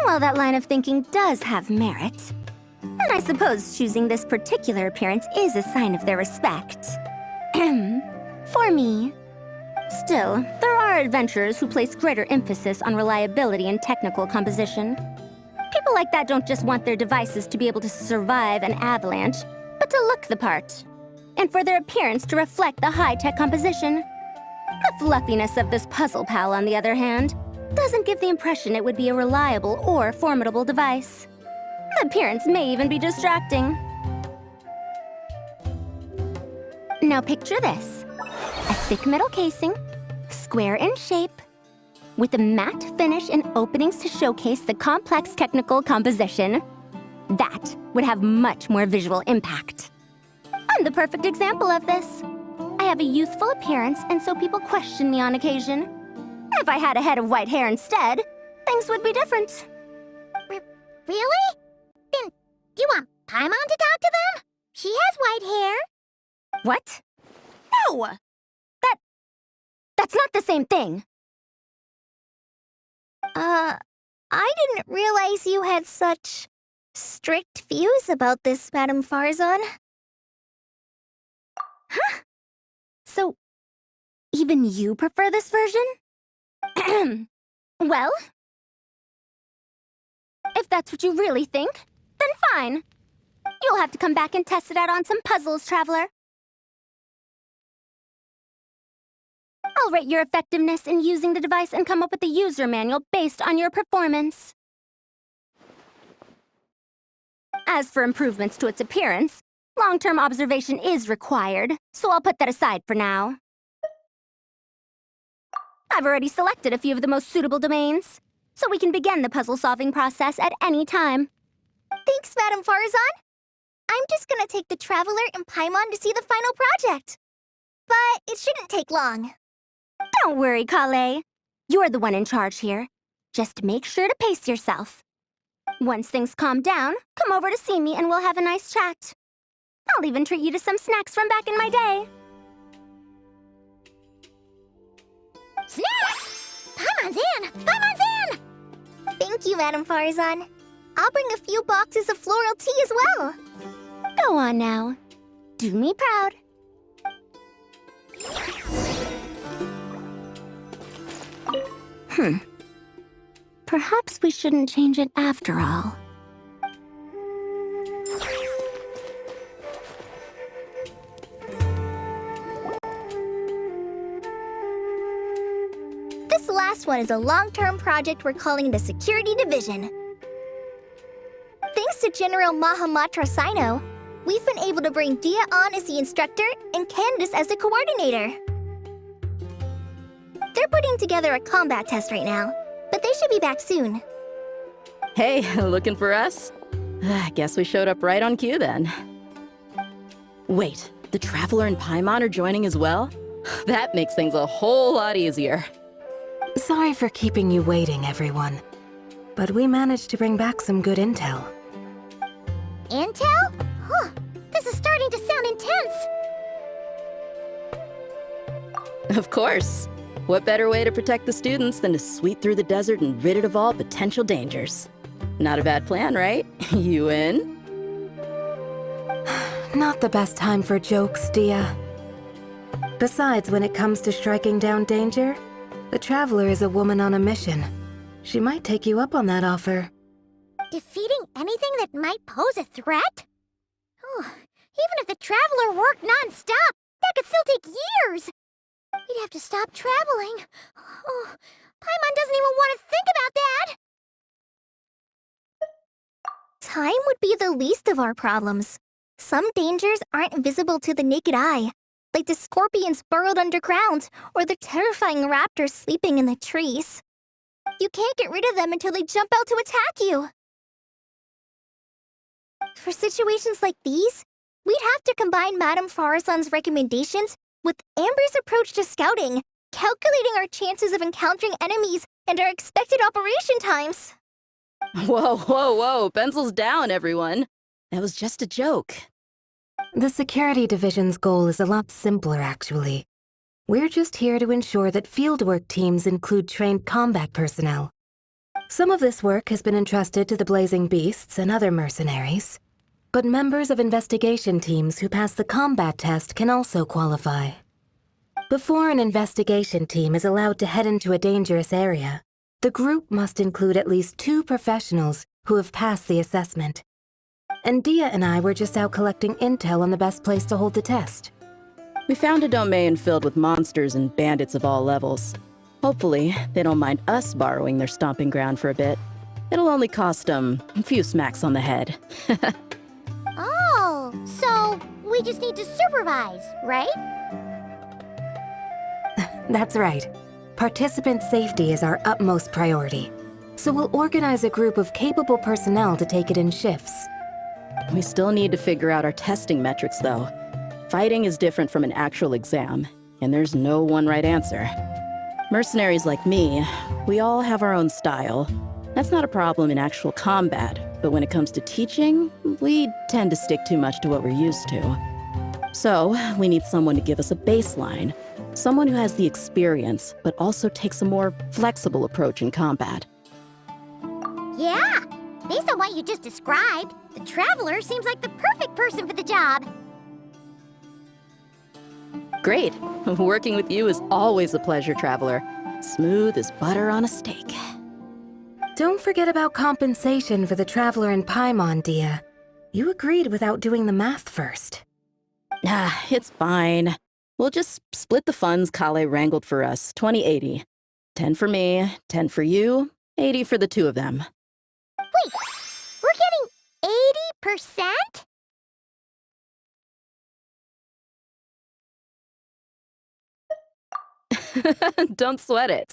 Well, that line of thinking does have merit. And I suppose choosing this particular appearance is a sign of their respect. For me. Still, there are adventurers who place greater emphasis on reliability and technical composition. People like that don't just want their devices to be able to survive an avalanche, but to look the part. And for their appearance to reflect the high-tech composition. The fluffiness of this puzzle pal, on the other hand, doesn't give the impression it would be a reliable or formidable device. The appearance may even be distracting. Now picture this. A thick metal casing, square in shape, with a matte finish and openings to showcase the complex technical composition. That would have much more visual impact. I'm the perfect example of this. I have a youthful appearance, and so people question me on occasion. If I had a head of white hair instead, things would be different. Really? Then, do you want Paimon to talk to them? She has white hair. What? No! That's not the same thing. I didn't realize you had such strict views about this, Madame Farzan. Huh? So, even you prefer this version? Well, if that's what you really think, then fine. You'll have to come back and test it out on some puzzles, Traveler. I'll rate your effectiveness in using the device and come up with a user manual based on your performance. As for improvements to its appearance, long-term observation is required, so I'll put that aside for now. I've already selected a few of the most suitable domains, so we can begin the puzzle-solving process at any time. Thanks, Madame Farzan. I'm just gonna take the Traveler and Paimon to see the final project. But it shouldn't take long. Don't worry, Collei. You're the one in charge here. Just make sure to pace yourself. Once things calm down, come over to see me and we'll have a nice chat. I'll even treat you to some snacks from back in my day. Snacks! Paimon's in! Paimon's in! Thank you, Madame Farzan. I'll bring a few boxes of floral tea as well. Go on now. Do me proud. Perhaps we shouldn't change it after all. This This last one is a long-term project we're calling the Security Division. Thanks to General Mahamatra Sino, we've been able to bring Dia on as the instructor and Candace as the coordinator. They're putting together a combat test right now, but they should be back soon. Hey, looking for us? Guess we showed up right on cue then. Wait, the Traveler and Paimon are joining as well? That makes things a whole lot easier. Sorry for keeping you waiting, everyone. But we managed to bring back some good intel. Intel? Huh. This is starting to sound intense. Of course. What better way to protect the students than to sweep through the desert and rid it of all potential dangers? Not a bad plan, right? You in? Not the best time for jokes, Dia. Besides, when it comes to striking down danger, the Traveler is a woman on a mission. She might take you up on that offer. Defeating anything that might pose a threat? Oh, even if the Traveler worked non-stop, that could still take years. We'd have to stop traveling. Oh, Paimon doesn't even want to think about that. Time would be the least of our problems. Some dangers aren't visible to the naked eye, like the scorpions burrowed underground or the terrifying raptors sleeping in the trees. You can't get rid of them until they jump out to attack you. For situations like these, we'd have to combine Madame Farazan's recommendations with Amber's approach to scouting, calculating our chances of encountering enemies and our expected operation times. Whoa, pencils down, everyone. That was just a joke. The Security Division's goal is a lot simpler, actually. We're just here to ensure that fieldwork teams include trained combat personnel. Some of this work has been entrusted to the Blazing Beasts and other mercenaries, but members of investigation teams who pass the combat test can also qualify. Before an investigation team is allowed to head into a dangerous area, the group must include at least 2 professionals who have passed the assessment. And Dia and I were just out collecting intel on the best place to hold the test. We found a domain filled with monsters and bandits of all levels. Hopefully, they don't mind us borrowing their stomping ground for a bit. It'll only cost them a few smacks on the head. Oh, so we just need to supervise, right? That's right. Participant safety is our utmost priority. So we'll organize a group of capable personnel to take it in shifts. We still need to figure out our testing metrics, though. Fighting is different from an actual exam, and there's no one right answer. Mercenaries like me, we all have our own style. That's not a problem in actual combat, but when it comes to teaching, we tend to stick too much to what we're used to. So, we need someone to give us a baseline. Someone who has the experience, but also takes a more flexible approach in combat. Yeah, based on what you just described, the Traveler seems like the perfect person for the job. Great. Working with you is always a pleasure, Traveler. Smooth as butter on a steak. Don't forget about compensation for the Traveler and Paimon, Dia. You agreed without doing the math first. It's fine. We'll just split the funds Collei wrangled for us, 20-80. 10 for me, 10 for you, 80 for the 2 of them. Wait, we're getting 80%? Don't sweat it.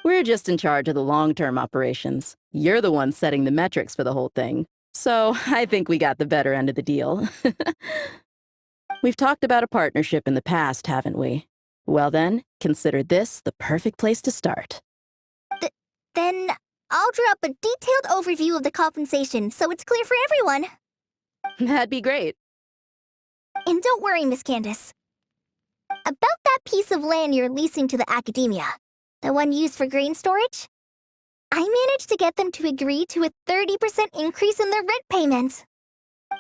We're just in charge of the long-term operations. You're the one setting the metrics for the whole thing. So I think we got the better end of the deal. We've talked about a partnership in the past, haven't we? Well then, consider this the perfect place to start. Then I'll draw up a detailed overview of the compensation so it's clear for everyone. That'd be great. And don't worry, Miss Candace. About that piece of land you're leasing to the academia, the one used for grain storage, I managed to get them to agree to a 30% increase in their rent payment.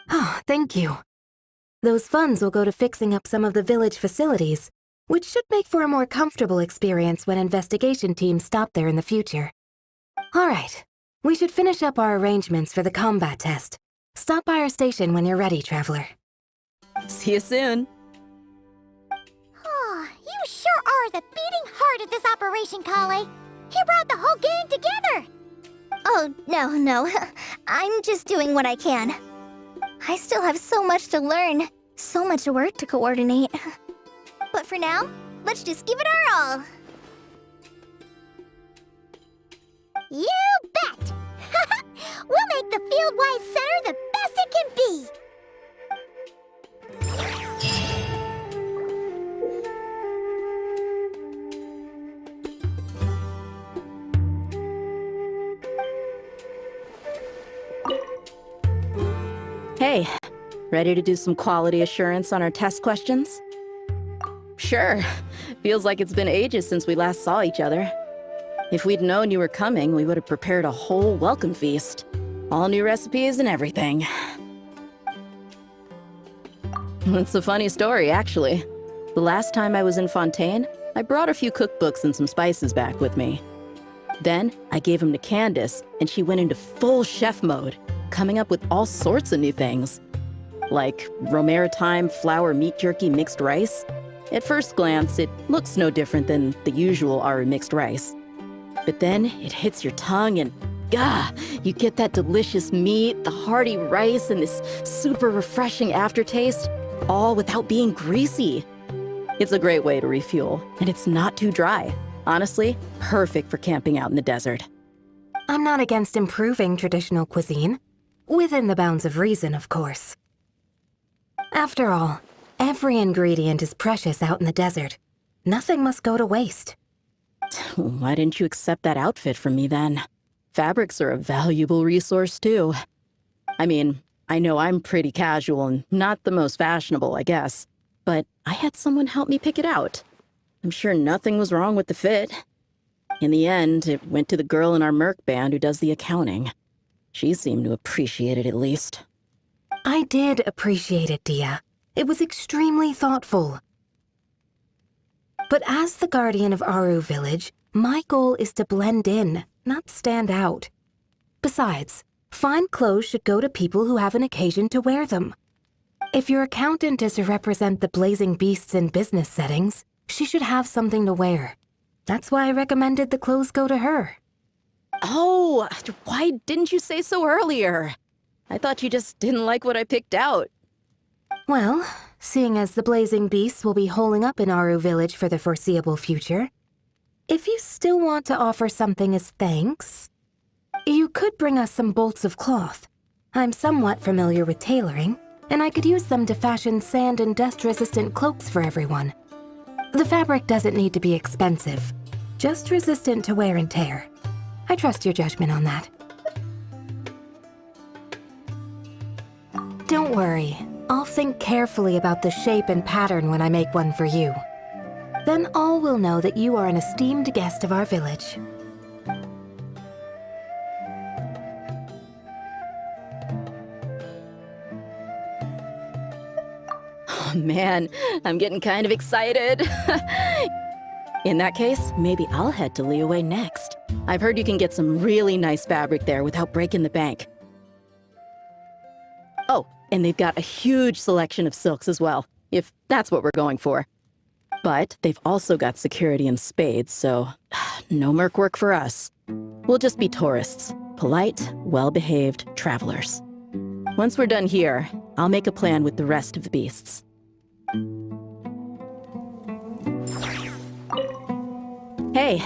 Oh, thank you. Those funds will go to fixing up some of the village facilities, which should make for a more comfortable experience when investigation teams stop there in the future. All right, we should finish up our arrangements for the combat test. Stop by our station when you're ready, Traveler. See you soon. Oh, you are the beating heart of this operation, Collei. He brought the whole gang together. Oh, no. I'm just doing what I can. I still have so much to learn, so much work to coordinate. But for now, let's just give it our all. You bet! We'll make the Fieldwise Center the best it can be! Hey, ready to do some quality assurance on our test questions? Sure. Feels like it's been ages since we last saw each other. If we'd known you were coming, we would have prepared a whole welcome feast. All new recipes and everything. It's a funny story, actually. The last time I was in Fontaine, I brought a few cookbooks and some spices back with me. Then, I gave them to Candace, and she went into full chef mode, coming up with all sorts of new things. Like Romero thyme flour meat jerky mixed rice. At first glance, it looks no different than the usual Aru mixed rice. But then it hits your tongue and, you get that delicious meat, the hearty rice, and this super refreshing aftertaste, all without being greasy. It's a great way to refuel, and it's not too dry. Honestly, perfect for camping out in the desert. I'm not against improving traditional cuisine. Within the bounds of reason, of course. After all, every ingredient is precious out in the desert. Nothing must go to waste. Why didn't you accept that outfit from me then? Fabrics are a valuable resource too. I mean, I know I'm pretty casual and not the most fashionable, I guess. But I had someone help me pick it out. I'm sure nothing was wrong with the fit. In the end, it went to the girl in our Merc band who does the accounting. She seemed to appreciate it at least. I did appreciate it, Dia. It was extremely thoughtful. But as the guardian of Aru Village, my goal is to blend in, not stand out. Besides, fine clothes should go to people who have an occasion to wear them. If your accountant is to represent the blazing beasts in business settings, she should have something to wear. That's why I recommended the clothes go to her. Oh, why didn't you say so earlier? I thought you just didn't like what I picked out. Well, seeing as the blazing beasts will be holing up in Aru Village for the foreseeable future, if you still want to offer something as thanks, you could bring us some bolts of cloth. I'm somewhat familiar with tailoring, and I could use them to fashion sand and dust-resistant cloaks for everyone. The fabric doesn't need to be expensive, just resistant to wear and tear. I trust your judgment on that. Don't worry, I'll think carefully about the shape and pattern when I make one for you. Then all will know that you are an esteemed guest of our village. Oh man, I'm getting kind of excited. In that case, maybe I'll head to Liyue next. I've heard you can get some really nice fabric there without breaking the bank. Oh, and they've got a huge selection of silks as well, if that's what we're going for. But they've also got security in spades, so no merc work for us. We'll just be tourists, polite, well-behaved travelers. Once we're done here, I'll make a plan with the rest of the beasts. Hey,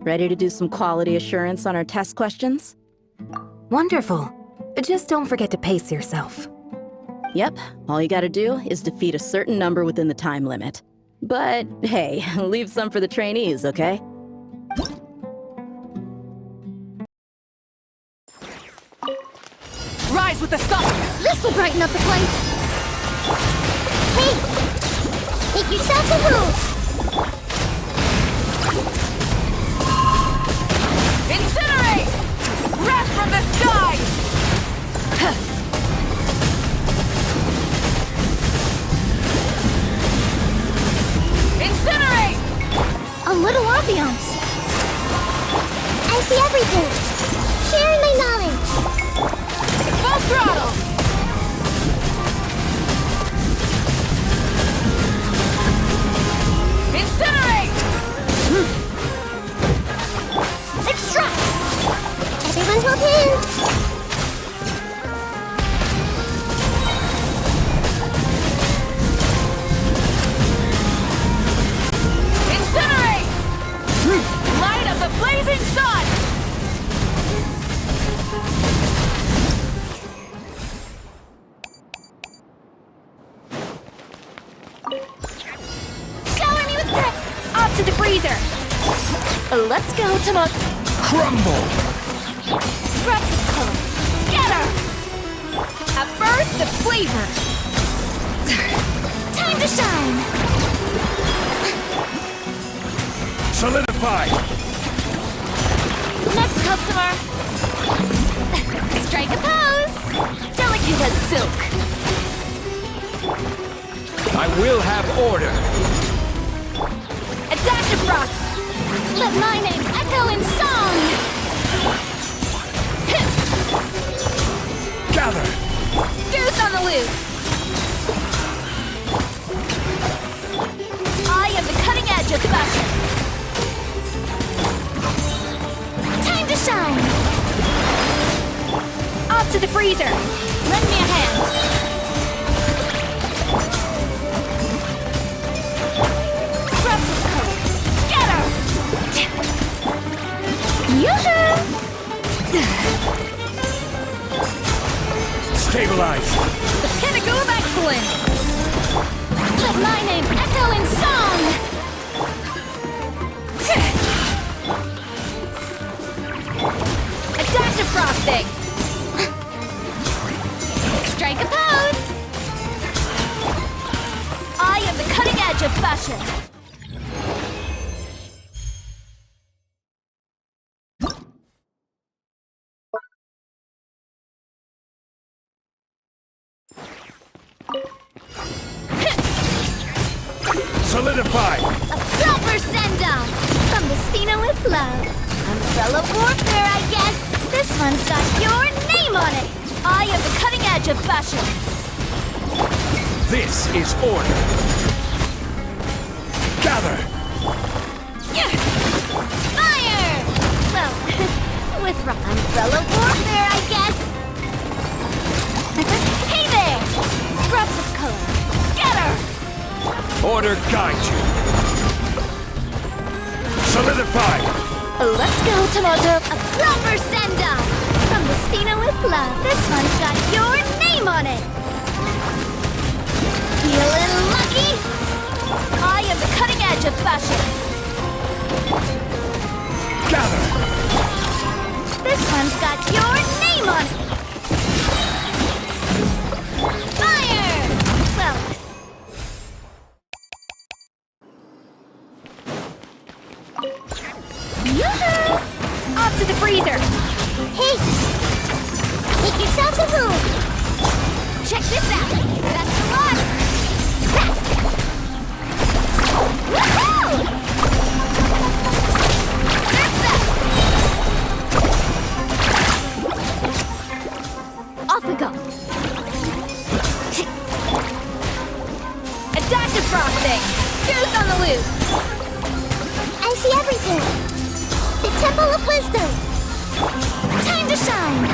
ready to do some quality assurance on our test questions? Wonderful. Just don't forget to pace yourself. Yep, all you gotta do is defeat a certain number within the time limit. But hey, leave some for the trainees, okay? Rise with the sun! This'll brighten up the place! Hey! Make yourself a move! Incinerate! Wrath from the skies! Incinerate! A little ambiance. I see everything. Sharing my knowledge. Full throttle! Incinerate! freezer! Let's go, Tomato. Crumble! Scatter! A burst of flavor! Time to shine! Solidify! Next customer! Strike a pose! Delicate as silk! I will have order. A dash of rock! Let my name echo in song! Gather! Deuce on the loose! I am the cutting edge of fashion! Time to shine! Off to the freezer! Lend me a hand! Stabilize! The pinnacle of excellence! Let my name echo in song! A dash of frosting! Strike a pose! I am the cutting edge of fashion! Solidify! A proper send-down! From the Spina with love. Umbrella warfare, I guess. This one's got your name on it. I am the cutting edge of fashion. This is order! Gather! Fire! Well, with umbrella warfare, I guess. Hey there! Scraps of color. Scatter! Order guide you! Solidify! Let's go, Tomato! A proper send-down! From the Spina with love. This one's got your name on it! Feeling lucky? I am the cutting edge of fashion! Gather! This one's got your name on it! Fire! Well... Yoo-hoo! Off to the freezer! Hey! Make yourselves a move! Check this out! Best of luck! Fast! Woohoo! Surf that! Off we go! A dash of frosting! Deuce on the loose! I see everything! The Temple of Wisdom! Time to shine!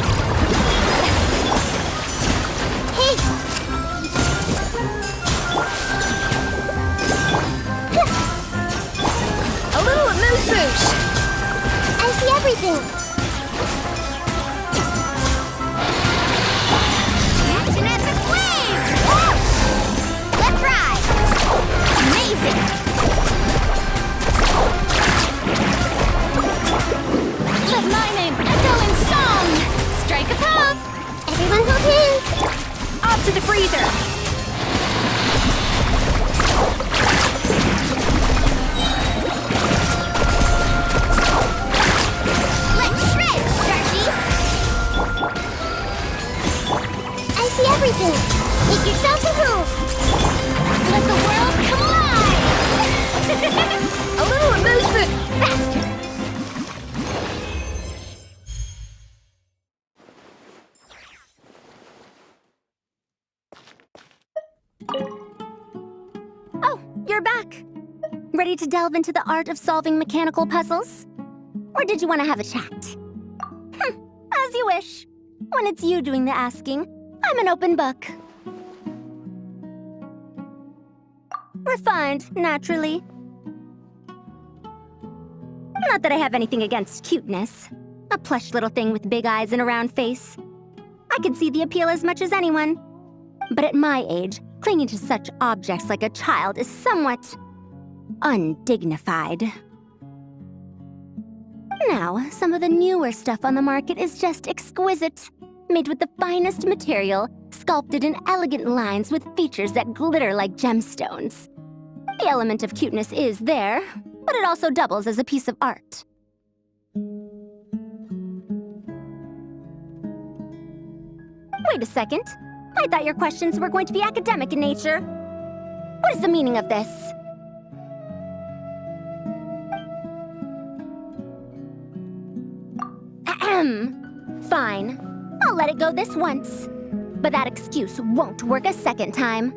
Hey! A little amuse-bouche! I see everything! Action at the flames! Let's ride! Amazing! Let my name echo in song! Strike a pose! Everyone hold hands! Off to the freezer! Let's shred, Sharky! I see everything! Make yourselves a move! Let the world collide! A little amuse-bouche! Faster! Oh, you're back! Ready to delve into the art of solving mechanical puzzles? Or did you want to have a chat? As you wish. When it's you doing the asking, I'm an open book. Refined, naturally. Not that I have anything against cuteness. A plush little thing with big eyes and a round face. I could see the appeal as much as anyone. But at my age, clinging to such objects like a child is somewhat undignified. Now, some of the newer stuff on the market is just exquisite. Made with the finest material, sculpted in elegant lines with features that glitter like gemstones. The element of cuteness is there, but it also doubles as a piece of art. Wait a second. I thought your questions were going to be academic in nature. What is the meaning of this? Ahem. Fine. I'll let it go this once. But that excuse won't work a second time.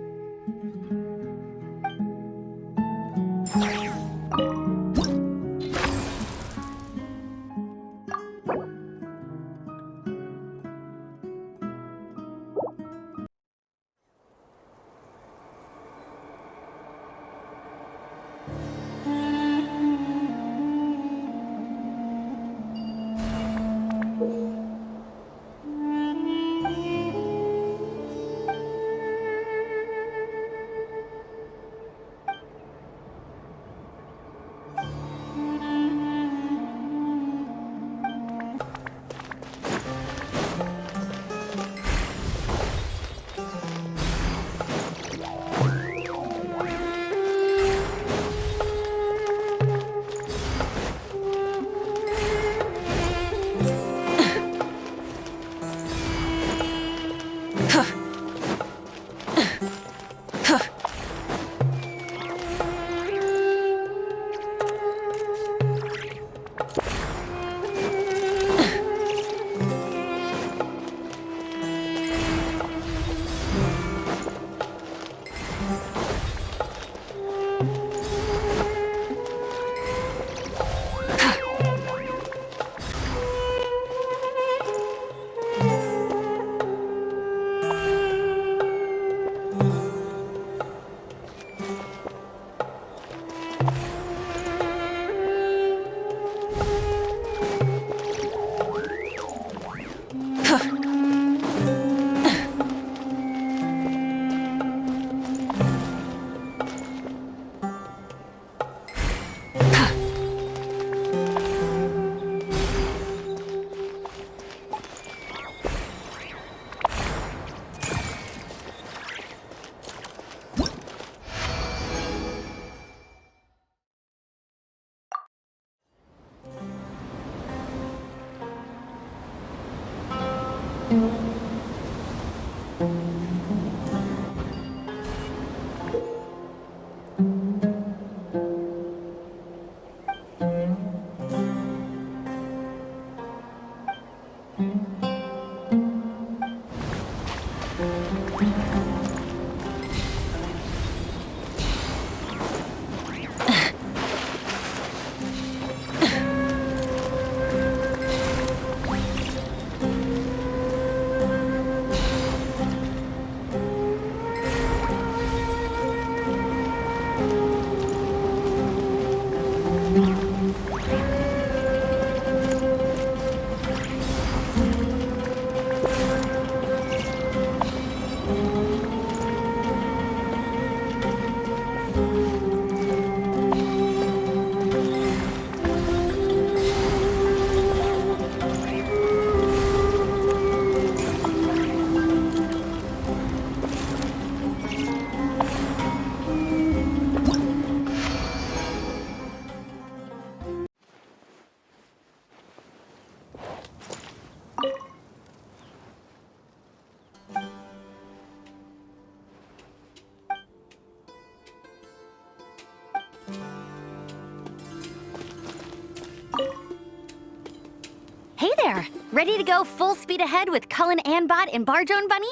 Hey there! Ready to go full speed ahead with Cullen Anbot and Bardrone Bunny?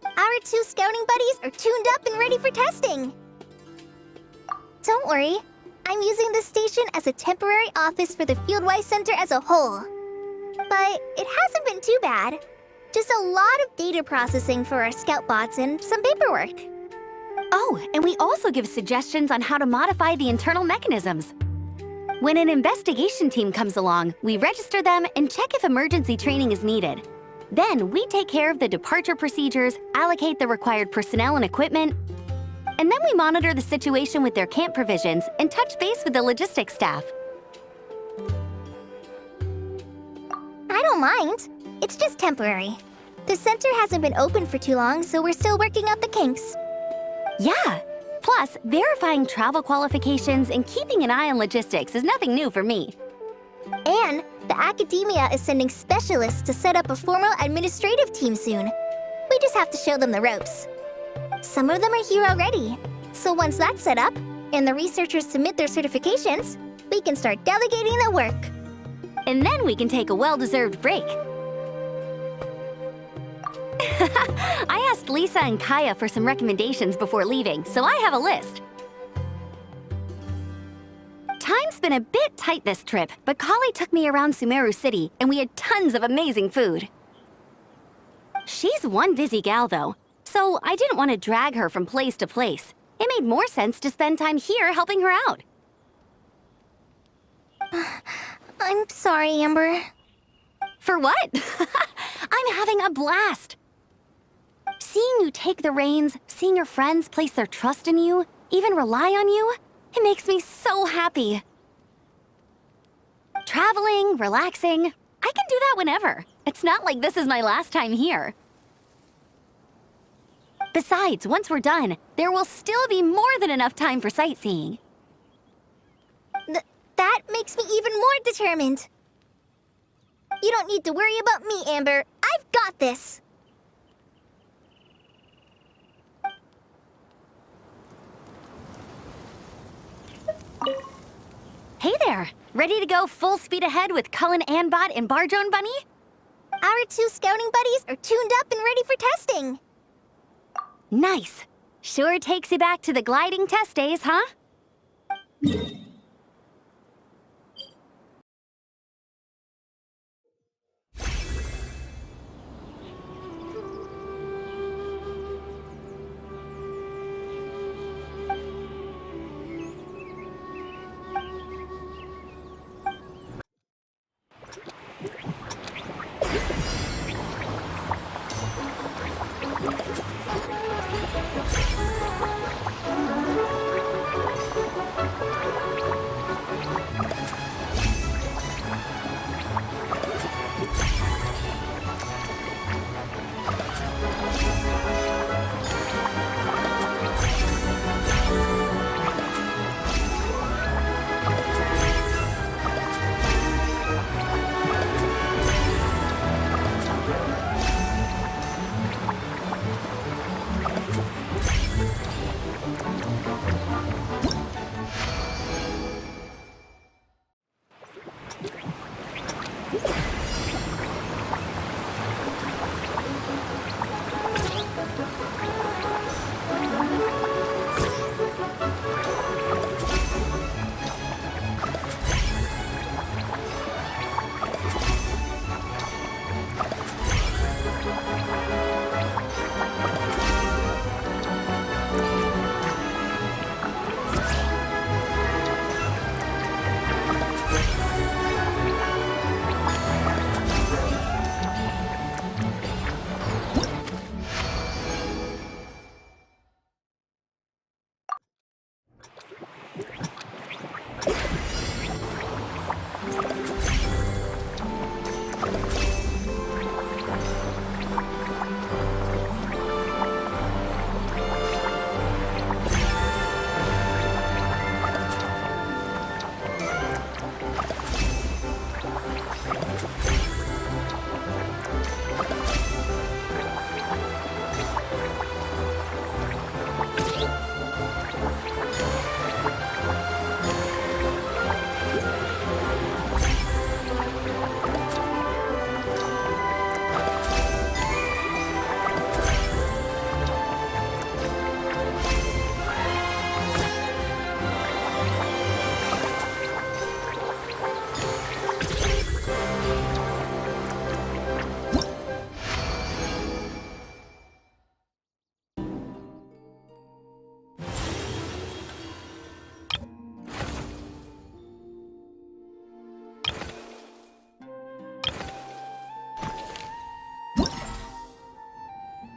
Our two scouting buddies are tuned up and ready for testing. Don't worry, I'm using this station as a temporary office for the Fieldwise Center as a whole. But it hasn't been too bad. Just a lot of data processing for our scout bots and some paperwork. Oh, and we also give suggestions on how to modify the internal mechanisms. When an investigation team comes along, we register them and check if emergency training is needed. Then we take care of the departure procedures, allocate the required personnel and equipment, and then we monitor the situation with their camp provisions and touch base with the logistics staff. don't mind. It's just temporary. The center hasn't been open for too long, so we're still working out the kinks. Yeah. Plus, verifying travel qualifications and keeping an eye on logistics is nothing new for me. And the academia is sending specialists to set up a formal administrative team soon. We just have to show them the ropes. Some of them are here already. So once that's set up, and the researchers submit their certifications, we can start delegating the work. And then we can take a well-deserved break. I asked Lisa and Kaya for some recommendations before leaving, so I have a list. Time's been a bit tight this trip, but Collei took me around Sumeru City, and we had tons of amazing food. She's one busy gal, though, so I didn't want to drag her from place to place. It made more sense to spend time here helping her out. I'm sorry, Amber. For what? I'm having a blast. Seeing you take the reins, seeing your friends place their trust in you, even rely on you, it makes me so happy. Traveling, relaxing, I can do that whenever. It's not like this is my last time here. Besides, once we're done, there will still be more than enough time for sightseeing. That makes me even more determined. You don't need to worry about me, Amber. I've got this. Hey there! Ready to go full speed ahead with Cullen Anbot and Bardrone Bunny? Our 2 scouting buddies are tuned up and ready for testing. Nice! Sure takes you back to the gliding test days, huh?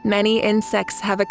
Many insects have a